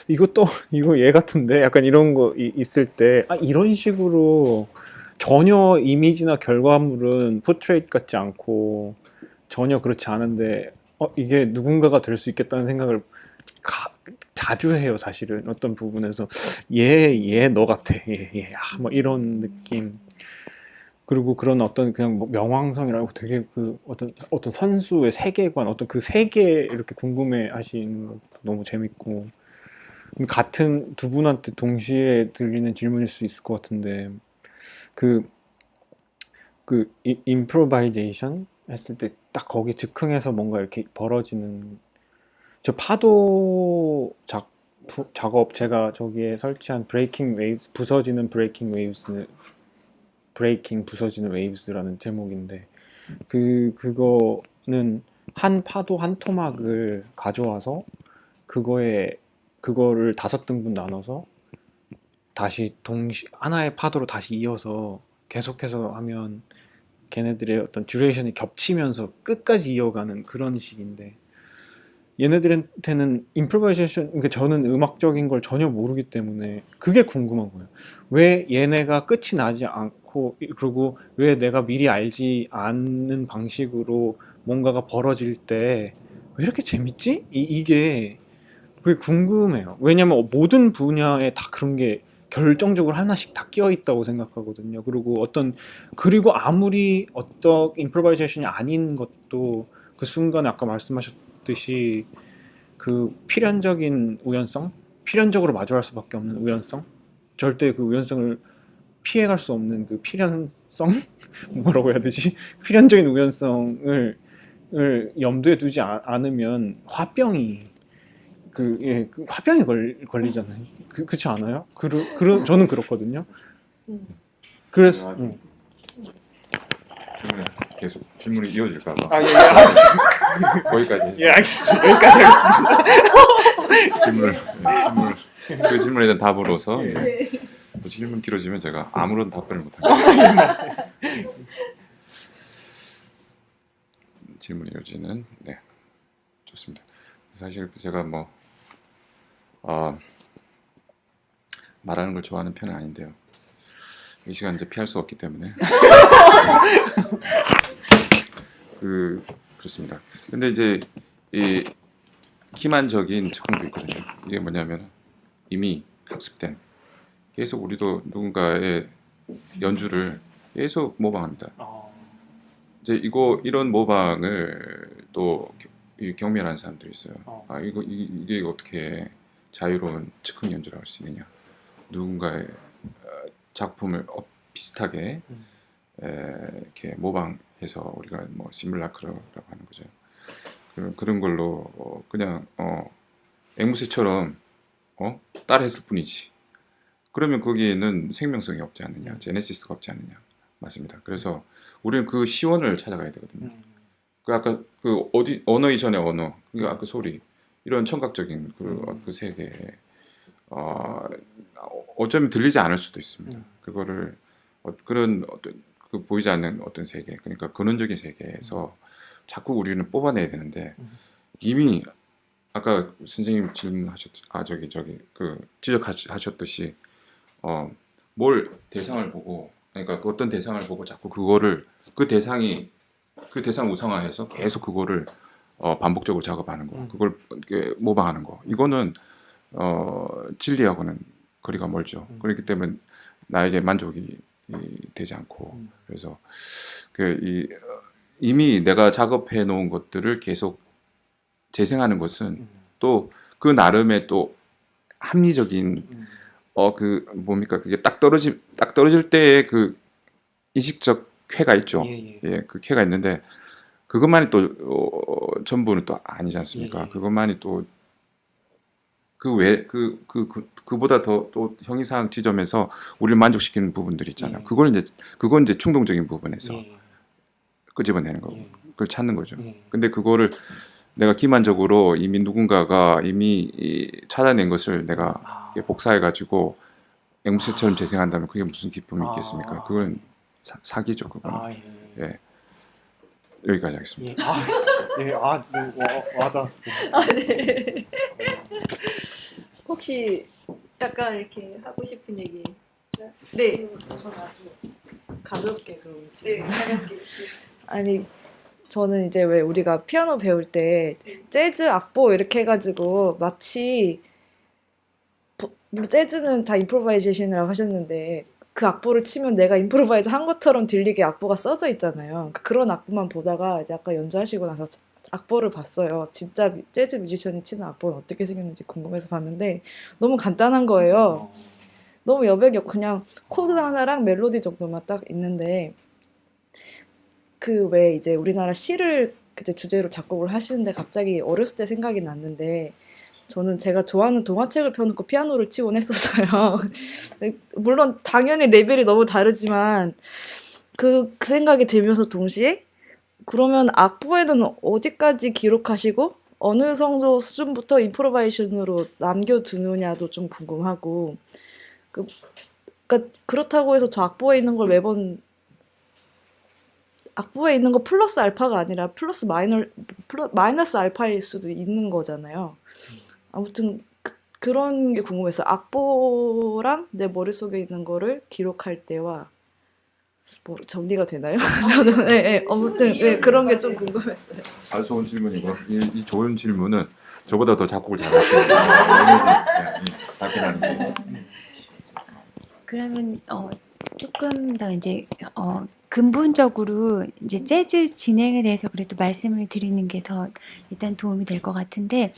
이거 얘 같은데 약간 이런 거 있을 때 이런 식으로 전혀 이미지나 결과물은 포트레이트 같지 않고 전혀 그렇지 않은데 이게 누군가가 될 수 있겠다는 생각을 자주 해요. 사실은 어떤 부분에서 얘 너 같아. 뭐 이런 느낌. 그리고 그런 어떤 그냥 뭐 명왕성이라고 되게 그 어떤 선수의 세계관, 어떤 그 세계 이렇게 궁금해 하시는 것도 너무 재밌고, 같은 두 분한테 동시에 들리는 질문일 수 있을 것 같은데, 그 임프로바이제이션 했을 때 딱 거기 즉흥해서 뭔가 이렇게 벌어지는, 저 파도 작업 제가 저기에 설치한 브레이킹 웨이브스, 부서지는 부서지는 웨이브스라는 제목인데, 그거는 한 파도 한 토막을 가져와서 그거를 5등분 나눠서 다시 하나의 파도로 다시 이어서 계속해서 하면 걔네들의 어떤 듀레이션이 겹치면서 끝까지 이어가는 그런 식인데 얘네들한테는 임프로바이제이션, 그러니까 저는 음악적인 걸 전혀 모르기 때문에 그게 궁금한 거예요. 왜 얘네가 끝이 나지 않고, 그리고 왜 내가 미리 알지 않는 방식으로 뭔가가 벌어질 때 왜 이렇게 재밌지? 이게 그게 궁금해요. 왜냐면 모든 분야에 다 그런 게 결정적으로 하나씩 다 끼어 있다고 생각하거든요. 그리고 아무리 어떤 임프로바이제이션이 아닌 것도 그 순간에 아까 말씀하셨듯이 그 필연적인 우연성, 필연적으로 마주할 수밖에 없는 우연성, 절대 그 우연성을 피해갈 수 없는 그 필연성, 뭐라고 해야 되지? 필연적인 우연성을 염두에 두지 않으면 화병이 그 화병이 걸리잖아요. 그렇지 않아요? 저는 그렇거든요. 그래서 계속 질문이 이어질까봐 아, 예, 거기까지 예, 알겠습니다. 여기까지 하겠습니다. 그 질문에 대한 답으로서 이제 또 질문 길어지면 제가 아무런 답변을 못합니다. 질문 이어지는 네 좋습니다. 사실 제가 말하는 걸 좋아하는 편은 아닌데요. 이 시간 이제 피할 수 없기 때문에 그렇습니다. 근데 이제 이 기만적인 측면도 있거든요. 이게 뭐냐면 이미 학습된 계속 우리도 누군가의 연주를 계속 모방합니다. 이제 이런 모방을 또 경멸하는 사람들이 있어요. 이게 어떻게 자유로운 즉흥 연주를 할 수 있느냐? 누군가의 작품을 비슷하게 이렇게 모방해서 우리가 시뮬라크라고 하는 거죠. 그런 걸로 그냥 앵무새처럼 따라했을 뿐이지. 그러면 거기에는 생명성이 없지 않느냐, 제네시스가 없지 않느냐, 맞습니다. 그래서 우리는 그 시원을 찾아가야 되거든요. 아까 언어 이전의 언어, 그러니까 아까 소리, 이런 청각적인 그 세계, 어쩌면 들리지 않을 수도 있습니다. 그거를 그런 그 보이지 않는 어떤 세계, 그러니까 근원적인 세계에서 자꾸 우리는 뽑아내야 되는데 이미 아까 선생님 지적하셨듯이 뭘 대상을 보고, 그러니까 어떤 대상을 보고 자꾸 그 대상 우상화해서 계속 그거를 반복적으로 작업하는 거, 그걸 이렇게 모방하는 거, 이거는 진리하고는 거리가 멀죠. 그렇기 때문에 나에게 만족이 되지 않고, 그래서 이미 내가 작업해 놓은 것들을 계속 재생하는 것은 또 그 나름의 또 합리적인 뭡니까, 그게 딱 떨어질 때의 그 인식적 쾌가 있죠. 예, 그 쾌가 있는데 그것만이 또 전부는 또 아니지 않습니까? 그것만이 또 그보다 더 또 형이상 지점에서 우리를 만족시키는 부분들이 있잖아요. 그건 이제 충동적인 부분에서 끄집어내는 거고, 그걸 찾는 거죠. 근데 그거를 내가 기만적으로 이미 누군가가 이미 찾아낸 것을 내가 복사해가지고 앵무새처럼 재생한다면 그게 무슨 기쁨이 있겠습니까? 그건 사기죠, 그거는. 예. 여기까지 하겠습니다. 네, 와닿았어요. 네. 혹시 약간 이렇게 하고 싶은 얘기? 네. 전 아주 가볍게 그 네, 가볍게. 아니 저는 이제 왜 우리가 피아노 배울 때 재즈 악보 이렇게 해가지고 마치 뭐 재즈는 다 임프로바이제이션이라고 하셨는데 그 악보를 치면 내가 임프로바이즈 한 것처럼 들리게 악보가 써져 있잖아요. 그런 악보만 보다가 이제 아까 연주하시고 나서 악보를 봤어요. 진짜 재즈 뮤지션이 치는 악보는 어떻게 생겼는지 궁금해서 봤는데 너무 간단한 거예요. 너무 여백이 없고 그냥 코드 하나랑 멜로디 정도만 딱 있는데 그 왜 이제 우리나라 시를 그때 주제로 작곡을 하시는데 갑자기 어렸을 때 생각이 났는데 저는 제가 좋아하는 동화책을 펴놓고 피아노를 치곤 했었어요. 물론 당연히 레벨이 너무 다르지만 그 생각이 들면서 동시에 그러면 악보에는 어디까지 기록하시고 어느 정도 수준부터 임프로바이제이션으로 남겨두느냐도 좀 궁금하고 그러니까 그렇다고 해서 저 악보에 있는 걸 매번 악보에 있는 거 플러스 알파가 아니라 마이너스 알파일 수도 있는 거잖아요. 아무튼 그런 게 궁금했어요. 악보랑 내 머릿속에 있는 거를 기록할 때와 뭐 정리가 되나요? 저는 아무튼 그런 게 좀 궁금했어요. 아주 좋은 질문이고 이 좋은 질문은 저보다 더 작곡을 잘하시는 답변하는 거. 그러면 조금 더 이제 근본적으로 이제 재즈 진행에 대해서 그래도 말씀을 드리는 게 더 일단 도움이 될 것 같은데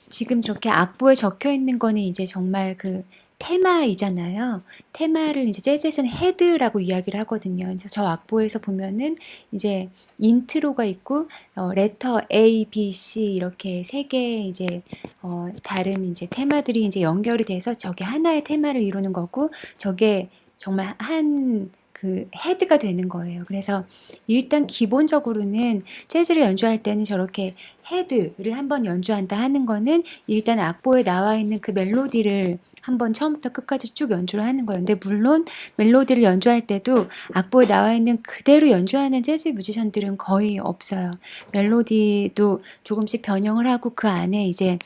지금 저렇게 악보에 적혀 있는 거는 이제 정말 그 테마이잖아요. 테마를 이제 재즈에서는 헤드라고 이야기를 하거든요. 그래서 저 악보에서 보면은 이제 인트로가 있고 레터 A, B, C 이렇게 세 개의 이제 다른 이제 테마들이 이제 연결이 돼서 저게 하나의 테마를 이루는 거고 저게 정말 한 그 헤드가 되는 거예요. 그래서 일단 기본적으로는 재즈를 연주할 때는 저렇게 헤드를 한번 연주한다 하는 거는 일단 악보에 나와 있는 그 멜로디를 한번 처음부터 끝까지 쭉 연주를 하는 거예요. 근데 물론 멜로디를 연주할 때도 악보에 나와 있는 그대로 연주하는 재즈 뮤지션들은 거의 없어요. 멜로디도 조금씩 변형을 하고 그 안에 이제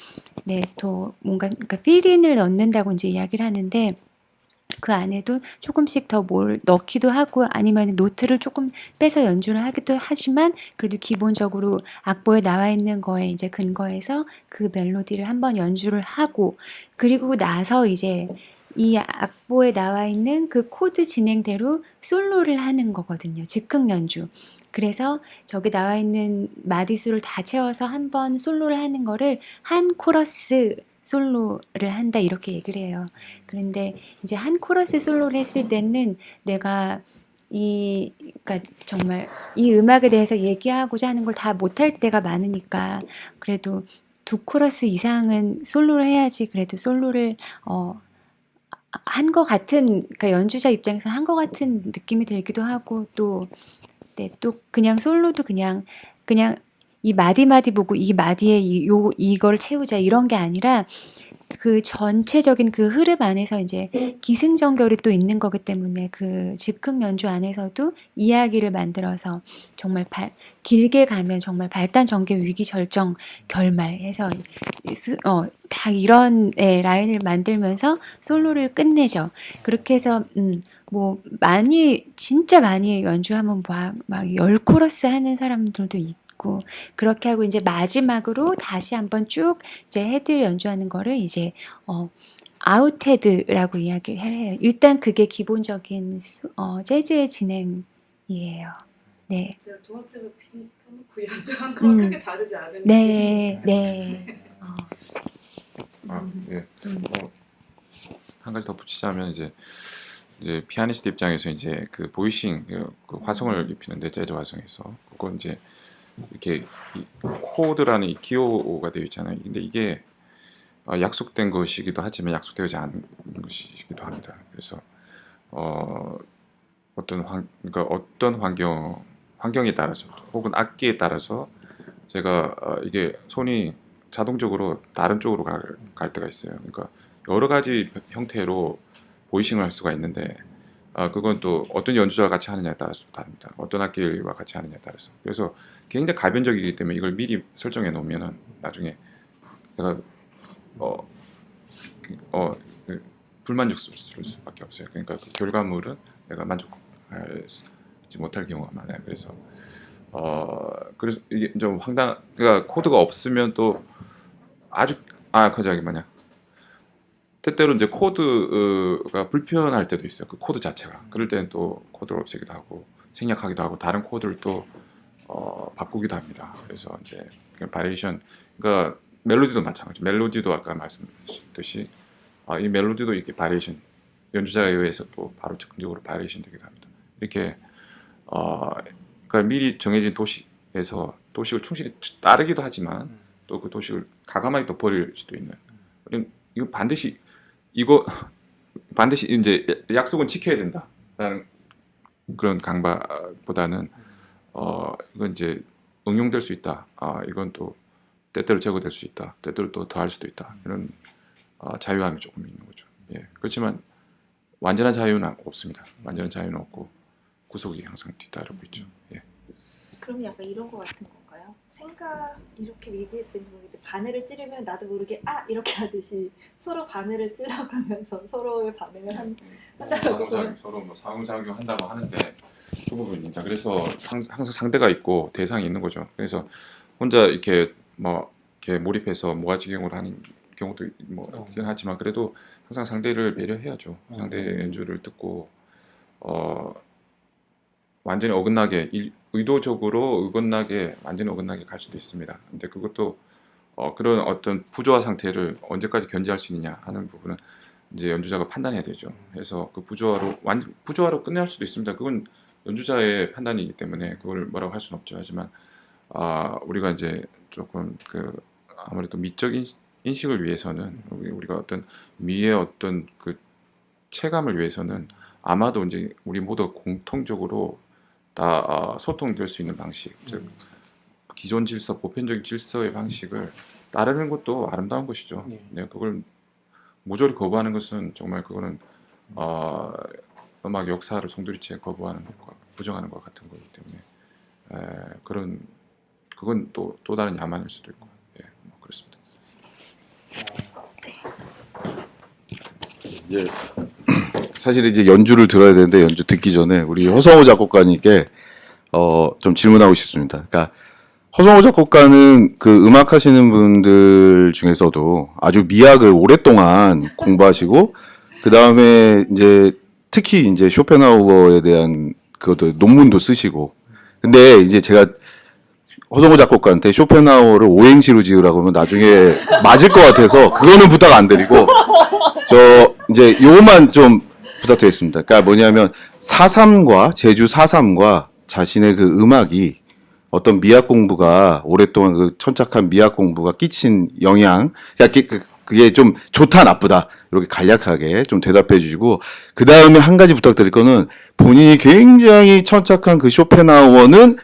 또 뭔가 그러니까 필인을 넣는다고 이제 이야기를 하는데 그 안에도 조금씩 더 뭘 넣기도 하고 아니면 노트를 조금 빼서 연주를 하기도 하지만 그래도 기본적으로 악보에 나와 있는 거에 이제 근거해서 그 멜로디를 한번 연주를 하고 그리고 나서 이제 이 악보에 나와 있는 그 코드 진행대로 솔로를 하는 거거든요. 즉흥 연주. 그래서 저기 나와 있는 마디수를 다 채워서 한번 솔로를 하는 거를 한 코러스 솔로를 한다 이렇게 얘기를 해요. 그런데 이제 한 코러스 솔로를 했을 때는 내가 그러니까 정말 이 음악에 대해서 얘기하고자 하는 걸 다 못할 때가 많으니까 그래도 두 코러스 이상은 솔로를 해야지 그래도 솔로를 한 것 같은 그러니까 연주자 입장에서 한 것 같은 느낌이 들기도 하고 또 그냥 솔로도 그냥 이 마디 보고 이 마디에 이걸 채우자 이런 게 아니라 그 전체적인 그 흐름 안에서 이제 기승전결이 또 있는 거기 때문에 그 즉흥 연주 안에서도 이야기를 만들어서 정말 길게 가면 정말 발단 전개 위기 절정 결말해서 다 이런 라인을 만들면서 솔로를 끝내죠. 그렇게 해서 뭐 진짜 많이 연주하면 막 10코러스 하는 사람들도 있고 그렇게 하고 이제 마지막으로 다시 한번 쭉 이제 헤드를 연주하는 거를 이제 아웃헤드라고 이야기를 해요. 일단 그게 기본적인 재즈의 진행이에요. 네. 제가 동화책을 펴놓고 연주한 거랑 크게 다르지 않은지. 네. 예. 한 가지 더 붙이자면 이제 피아니스트 입장에서 이제 그 보이싱 그 화성을 입히는데 재즈 화성에서 그건 이제 이렇게 이 코드라는 이 기호가 되어 있잖아요. 근데 이게 약속된 것이기도 하지만 약속되지 않은 것이기도 합니다. 그래서 그러니까 어떤 환경에 따라서 혹은 악기에 따라서 제가 이게 손이 자동적으로 다른 쪽으로 갈 때가 있어요. 그러니까 여러 가지 형태로 보이싱을 할 수가 있는데 그건 또 어떤 연주자와 같이 하느냐에 따라서 다릅니다. 어떤 악기와 같이 하느냐에 따라서. 그래서 굉장히 가변적이기 때문에 이걸 미리 설정해 놓으면은 나중에 내가 불만족스러울 수밖에 없어요. 그러니까 그 결과물은 내가 만족하지 못할 경우가 많아요. 그래서 이게 좀 그러니까 코드가 없으면 또 아주 저기 뭐냐 때때로 이제 코드가 불편할 때도 있어요. 그 코드 자체가. 그럴 때는 또 코드를 없애기도 하고 생략하기도 하고 다른 코드를 또 바꾸기도 합니다. 그래서 이제 바리에이션, 그러니까 멜로디도 마찬가지. 멜로디도 아까 말씀드렸듯이 이 멜로디도 이렇게 바리에이션, 연주자에 의해서 또 바로 즉흥적으로 바리에이션 되기도 합니다. 이렇게 그러니까 미리 정해진 도식에서 도식을 충실히 따르기도 하지만 또 그 도식을 가감하게 또 버릴 수도 있는. 이거 반드시 이제 약속은 지켜야 된다라는 그런 강박보다는 이건 이제 응용될 수 있다. 이건 또 때때로 제거될 수 있다. 때때로 또 더할 수도 있다. 이런 자유함이 조금 있는 거죠. 예. 그렇지만 완전한 자유는 없습니다. 완전한 자유는 없고 구속이 항상 뒤따르고 있죠. 예. 그럼 약간 이런 거 같은 건가요? 생각 이렇게 얘기했을 때 모르겠는데 바늘을 찌르면 나도 모르게 아 이렇게 하듯이 서로 바늘을 찔러가면서 서로의 반응을 한다고 보면 서로 뭐 상호작용 한다고 하는데 그 부분입니다. 그래서 항상 상대가 있고 대상이 있는 거죠. 그래서 혼자 이렇게 뭐 이렇게 몰입해서 무아지경으로 하는 경우도 뭐 있긴 하지만 그래도 항상 상대를 배려해야죠. 상대 연주를 듣고 완전히 어긋나게 의도적으로 어긋나게 완전히 어긋나게 갈 수도 있습니다. 근데 그것도 그런 어떤 부조화 상태를 언제까지 견제할 수 있느냐 하는 부분은 이제 연주자가 판단해야 되죠. 그래서 그 부조화로 끝낼 수도 있습니다. 그건 연주자의 판단이기 때문에 그걸 뭐라고 할 수는 없죠. 하지만 우리가 이제 조금 그 아무래도 미적 인식을 위해서는 우리가 어떤 미의 어떤 그 체감을 위해서는 아마도 이제 우리 모두 공통적으로 다 소통될 수 있는 방식, 즉 기존 질서, 보편적인 질서의 방식을 따르는 것도 아름다운 것이죠. 네, 그걸 모조리 거부하는 것은 정말 그거는 음악 역사를 송두리째 거부하는 것과 부정하는 것 같은 거기 때문에 그건 또 다른 야만일 수도 있고, 예, 뭐 그렇습니다. 예. 사실 이제 연주를 들어야 되는데 연주 듣기 전에 우리 허성호 작곡가님께 좀 질문하고 싶습니다. 그러니까 허성호 작곡가는 그 음악 하시는 분들 중에서도 아주 미학을 오랫동안 공부하시고 그 다음에 이제 특히 이제 쇼펜하우어에 대한 그것도 논문도 쓰시고 근데 이제 제가 허성호 작곡가한테 쇼펜하우어를 오행시로 지으라고 하면 나중에 맞을 것 같아서 그거는 부탁 안 드리고 저 이제 요것만 좀 부탁드리겠습니다. 그러니까 뭐냐면 4.3과 제주 4.3과 자신의 그 음악이 어떤 미학 공부가 오랫동안 그 천착한 미학 공부가 끼친 영향, 그게 좀 좋다 나쁘다 이렇게 간략하게 좀 대답해 주시고 그 다음에 한 가지 부탁드릴 거는 본인이 굉장히 천착한 그 쇼펜하우어는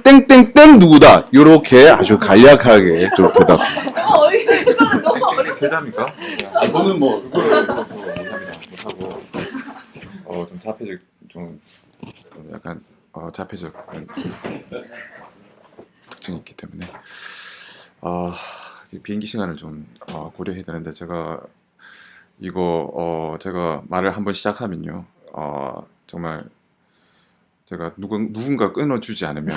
땡땡땡 누구다 이렇게 아주 간략하게 좀 대답. 세자입니까? 이거는 뭐 못합니다. 좀 자폐적 좀 약간 자폐적 특징이 있기 때문에 비행기 시간을 좀 고려해야 되는데 제가 이거 제가 말을 한번 시작하면요 정말 제가 누군가 끊어주지 않으면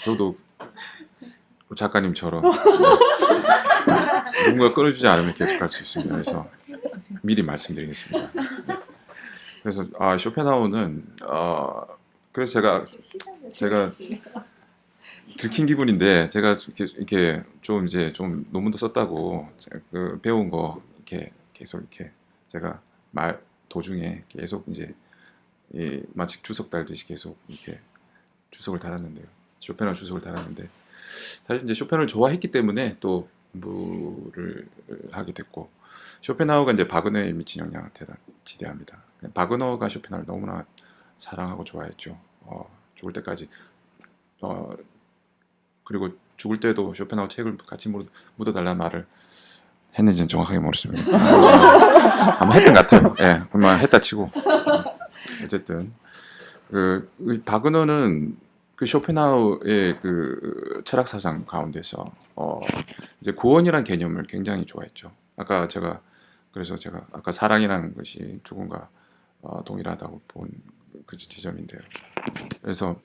저도 작가님처럼 누군가 끊어주지 않으면 계속할 수 있습니다. 그래서 미리 말씀드리겠습니다. 네. 그래서 쇼펜하우어는 그래서 제가 들킨 기분인데 제가 이렇게 좀 이제 좀 논문도 썼다고 그 배운 거 이렇게 계속 이렇게 제가 말 도중에 계속 이제 마치 주석 달듯이 계속 이렇게 주석을 달았는데요. 쇼펜하우어 주석을 달았는데 사실 이제 쇼펜을 좋아했기 때문에 또 공부를 하게 됐고 쇼펜하우어가 이제 바그너에 미친 영향을 지대합니다. 바그너가 쇼펜하우어를 너무나 사랑하고 좋아했죠. 죽을 때까지 그리고 죽을 때도 쇼펜하우어 책을 같이 묻어달라는 말을 했는지는 정확하게 모르겠습니다. 아마 했던 것 같아요. 예, 그만 했다 치고 어쨌든 그 바그너는 그 쇼펜하우어의 그 철학 사상 가운데서 이제 구원이라는 개념을 굉장히 좋아했죠. 그래서 제가 아까 사랑이라는 것이 조금과 동일하다고 본 그 지점인데요. 그래서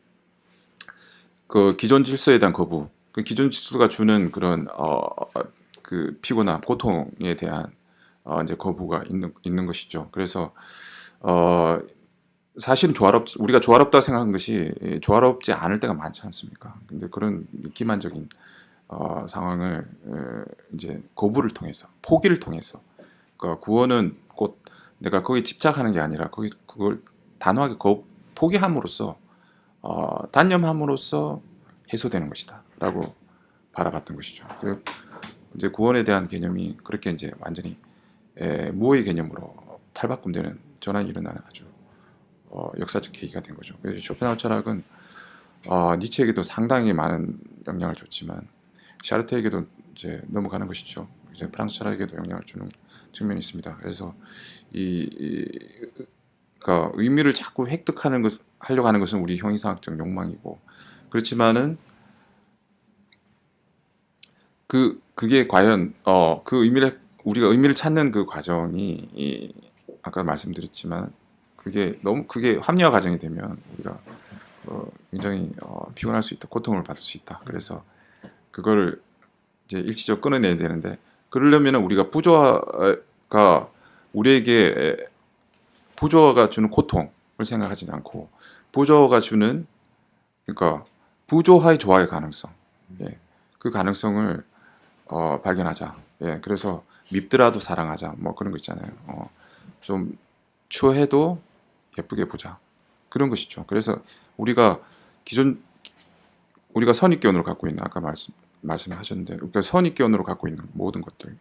그 기존 질서에 대한 거부, 그 기존 질서가 주는 그런 그 피고나 고통에 대한 이제 거부가 있는 것이죠. 그래서 사실은 우리가 조화롭다 생각한 것이 조화롭지 않을 때가 많지 않습니까? 근데 그런 기만적인 상황을 이제 거부를 통해서, 포기를 통해서, 그러니까 구원은 곧 내가 거기에 집착하는 게 아니라 그걸 단호하게 포기함으로써 단념함으로써 해소되는 것이다라고 바라봤던 것이죠. 이제 구원에 대한 개념이 그렇게 이제 완전히 무의 개념으로 탈바꿈되는 전환이 일어나는 아주 역사적 계기가 된 거죠. 그래서 쇼펜하우어 철학은 니체에게도 상당히 많은 영향을 줬지만 샤르트에게도 이제 넘어가는 것이죠. 이제 프랑스 철학에게도 영향을 주는 측면이 있습니다. 그래서 그러니까 의미를 자꾸 획득하는 것 하려고 하는 것은 우리 형이상학적 욕망이고 그렇지만은 그게 과연 그 의미를 우리가 의미를 찾는 그 과정이 아까 말씀드렸지만 그게 합리화 과정이 되면 우리가 굉장히 피곤할 수 있다, 고통을 받을 수 있다. 그래서 그거를 이제 일시적으로 끊어내야 되는데 그러려면 우리가 우리에게 부조화가 주는 고통을 생각하지 않고 부조화가 주는 그러니까 부조화의 조화의 가능성, 그 가능성을 발견하자. 그래서 밉더라도 사랑하자. 뭐 그런 거 있잖아요. 좀 추해도 예쁘게 보자. 그런 것이죠. 그래서 우리가 선입견으로 갖고 있는 아까 말씀하셨는데 그러니까 선입견으로 갖고 있는 모든 것들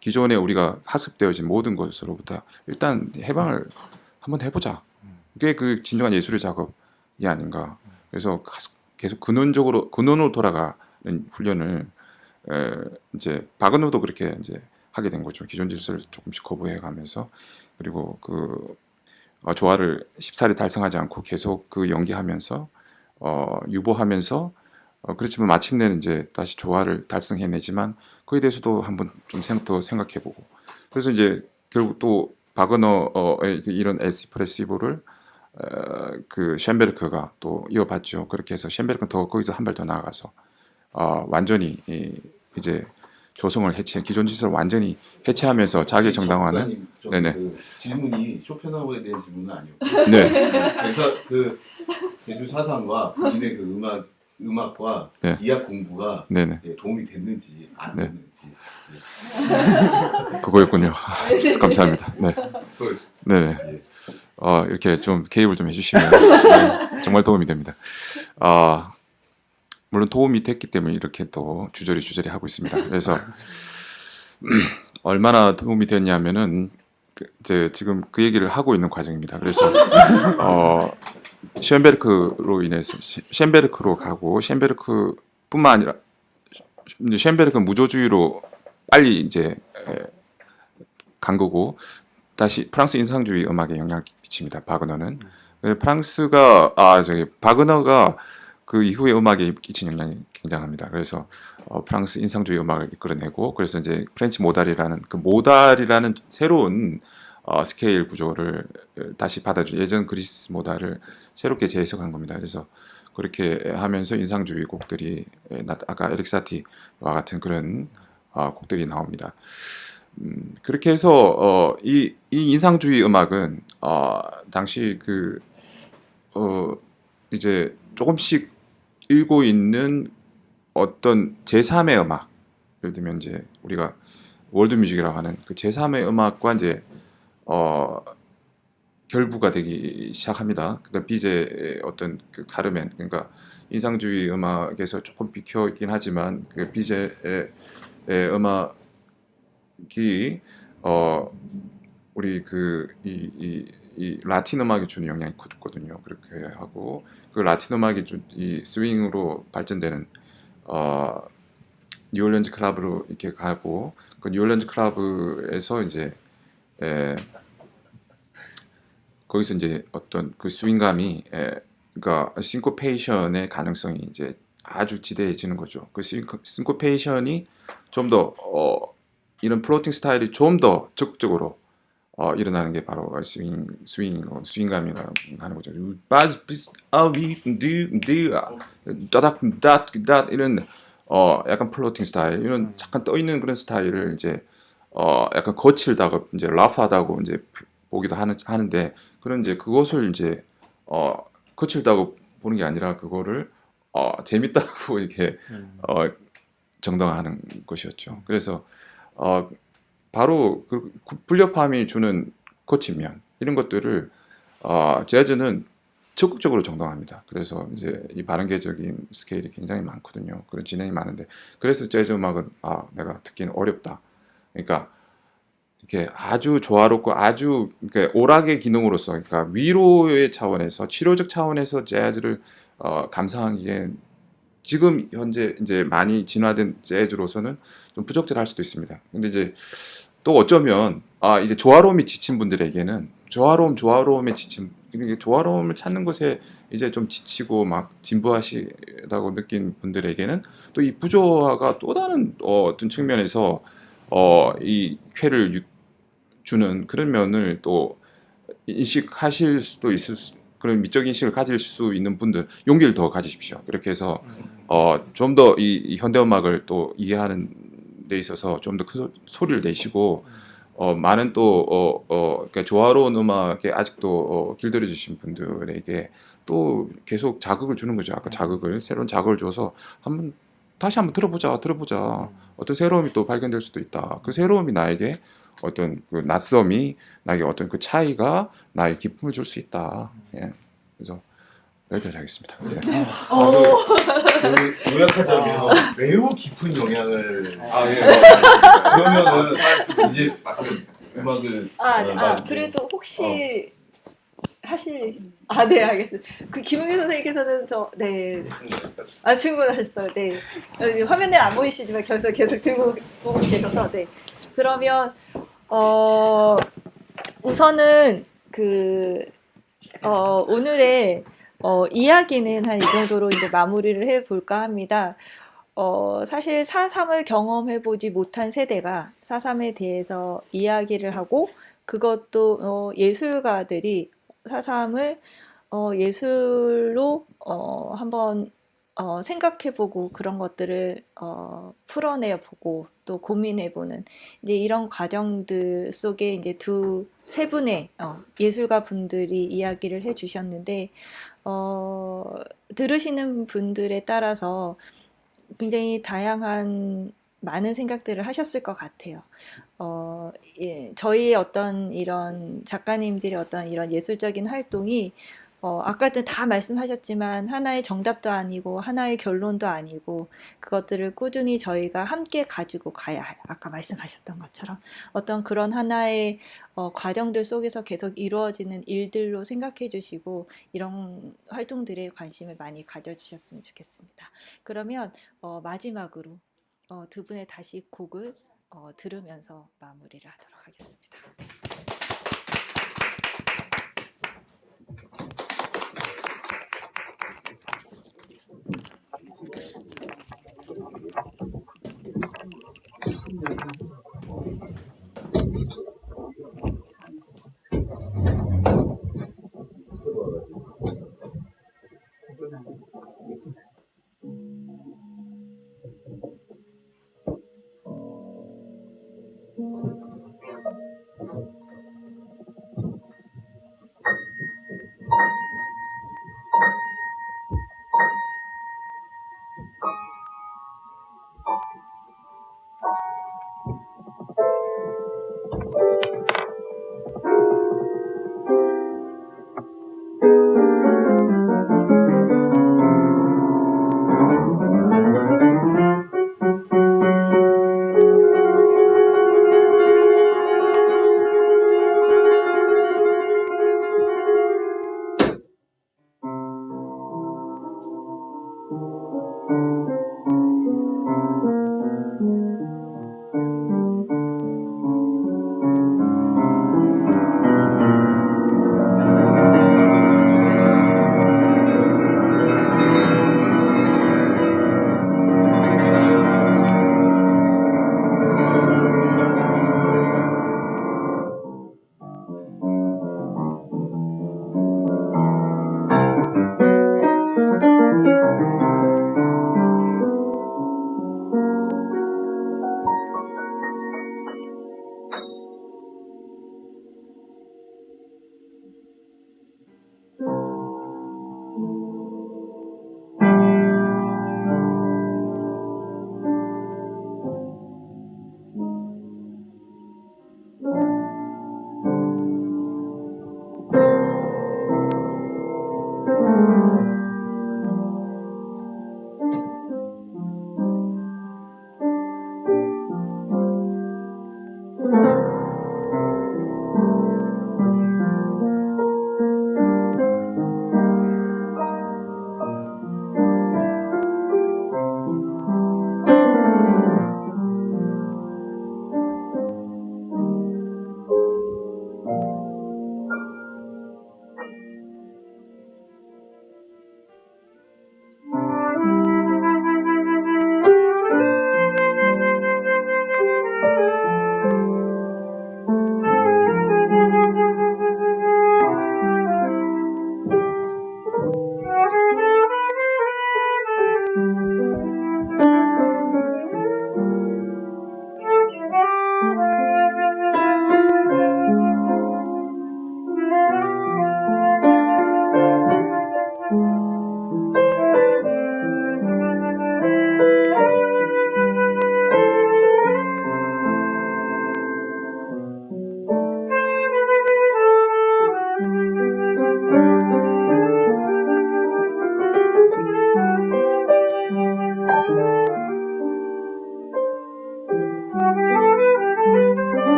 기존에 우리가 학습되어진 모든 것으로부터 일단 해방을 한번 해보자. 그게 그 진정한 예술의 작업이 아닌가. 그래서 계속 근원으로 돌아가는 훈련을 이제 바그너도 그렇게 이제 하게 된 거죠. 기존 질서를 조금씩 거부해가면서 그리고 조화를 쉽사리 달성하지 않고 계속 그 연기하면서 유보하면서 그렇지만 마침내는 이제 다시 조화를 달성해내지만 그에 대해서도 한번 좀 더 생각해보고 그래서 이제 결국 또 바그너의 이런 에스프레시보를 그 쉔베르크가 또 이어봤죠. 그렇게 해서 쉔베르크는 더 거기서 한 발 더 나아가서 완전히 이제 조성을 기존 질서를 완전히 해체하면서 자기 정당화는 네네. 그 질문이 쇼펜하우어에 대한 질문은 아니었고 네. 그 제주 사상과 본인의 그 음악과 네. 이학 공부가 네네. 도움이 됐는지 안 네. 됐는지 그거였군요. 감사합니다. 네. 그걸 네네. 예. 이렇게 좀 개입을 좀 해주시면 네, 정말 도움이 됩니다. 물론 도움이 됐기 때문에 이렇게 또 주저리 하고 있습니다. 그래서 얼마나 도움이 됐냐면은 이제 지금 그 얘기를 하고 있는 과정입니다. 그래서 쉔베르크로 가고 쉔베르크뿐만 아니라 쉔베르크는 무조주의로 빨리 이제 간 거고 다시 프랑스 인상주의 음악에 영향을 미칩니다. 바그너는 바그너가 그 이후의 음악에 끼친 영향이 굉장합니다. 그래서 프랑스 인상주의 음악을 이끌어내고 그래서 이제 프렌치 모달이라는 새로운 스케일 구조를 다시 예전 그리스 모달을 새롭게 재해석한 겁니다. 그래서 그렇게 하면서 인상주의 곡들이 아까 에릭 사티와 같은 그런 곡들이 나옵니다. 그렇게 해서 이 인상주의 음악은 당시 이제 조금씩 일고 있는 어떤 제3의 음악, 예를 들면 이제 우리가 월드 뮤직이라고 하는 그 제3의 음악과 이제 결부가 되기 시작합니다. 그다음 비제의 어떤 그 카르멘, 그러니까 인상주의 음악에서 조금 비켜 있긴 하지만 그 비제의 음악이 우리 이 라틴 음악이 주는 영향이 컸거든요. 그렇게 하고 그 라틴 음악이 이 스윙으로 발전되는 뉴올리언즈 클럽으로 이렇게 가고 그 뉴올리언즈 클럽에서 이제 거기서 이제 어떤 그 스윙감이 그러니까 싱코페이션의 가능성이 이제 아주 지대해지는 거죠. 그 싱코페이션이 좀 더 이런 플로팅 스타일이 좀 더 적극적으로 일어나는 게 바로 스윙감이라고 하는 거죠. 이런 약간 플로팅 스타일, 이런 잠깐 떠 있는 그런 스타일을 이제 약간 거칠다고 이제 라프하다고 이제 보기도 하는데 그런 이제 그것을 이제 거칠다고 보는 게 아니라 그거를 재밌다고 이렇게 정당화하는 것이었죠. 그래서 바로 그 불협화음이 주는 거친 면 이런 것들을 재즈는 적극적으로 정당합니다. 그래서 이제 이 발언계적인 스케일이 굉장히 많거든요. 그런 진행이 많은데 그래서 재즈 음악은 내가 듣기는 어렵다. 그러니까 이렇게 아주 조화롭고 아주 그러니까 오락의 기능으로서 그러니까 위로의 차원에서 치료적 차원에서 재즈를 감상하기엔 지금 현재 이제 많이 진화된 재즈로서는 좀 부적절할 수도 있습니다. 근데 이제 또 어쩌면 이제 조화로움이 지친 분들에게는 조화로움에 지친 이게 조화로움을 찾는 것에 이제 좀 지치고 막 진부하시다고 느낀 분들에게는 또 이 부조화가 또 다른 어떤 측면에서 이 쾌를 주는 그런 면을 또 인식하실 수도 그런 미적 인식을 가질 수 있는 분들 용기를 더 가지십시오. 그렇게 해서 좀 더 이 현대음악을 또 이해하는 데 있어서 좀 더 큰 소리를 내시고 많은 또 그러니까 조화로운 음악에 아직도 길들여 주신 분들에게 또 계속 자극을 주는 거죠. 아까 새로운 자극을 줘서 다시 한번 들어보자. 어떤 새로움이 또 발견될 수도 있다. 그 새로움이 나에게 어떤 그 낯섦이 나에게 어떤 그 차이가 나에게 기쁨을 줄 수 있다. 예. 그래서 여기까지 하겠습니다. 네. 요약하자면 매우 깊은 영향을 예. 그러면은 이제 음악을 그래도 혹시 네, 알겠습니다. 그 김은미 선생님께서는 충분하셨어요. 네. 화면에 안 보이시지만 계속 들고 보고 계셔서, 네. 그러면, 우선은 오늘의 이야기는 한 이 정도로 이제 마무리를 해볼까 합니다. 사실 4.3을 경험해보지 못한 세대가 4.3에 대해서 이야기를 하고, 그것도 예술가들이 4.3을 예술로 한번 생각해보고 그런 것들을 풀어내보고 또 고민해보는 이제 이런 과정들 속에 이제 세 분의 예술가 분들이 이야기를 해주셨는데 들으시는 분들에 따라서 굉장히 다양한 많은 생각들을 하셨을 것 같아요. 저희의 어떤 이런 작가님들의 어떤 이런 예술적인 활동이 아까도 다 말씀하셨지만 하나의 정답도 아니고 하나의 결론도 아니고 그것들을 꾸준히 저희가 함께 가지고 가야 할 아까 말씀하셨던 것처럼 어떤 그런 하나의 과정들 속에서 계속 이루어지는 일들로 생각해 주시고 이런 활동들에 관심을 많이 가져주셨으면 좋겠습니다. 그러면 마지막으로 두 분의 다시 곡을 들으면서 마무리를 하도록 하겠습니다.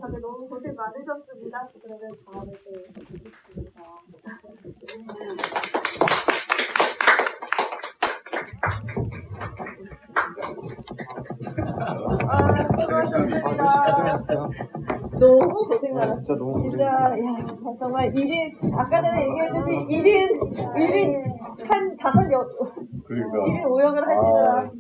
다들 너무 고생 많으셨습니다. 그러면 다음에 또 뵙겠습니다. 고생하셨어요. 너무 고생 많았어요. 진짜 너무 고생. 진짜 야 정말 1인 아까 전에 얘기했듯이 1인 한 5, 6 그러니까 1인 5역을 하시느라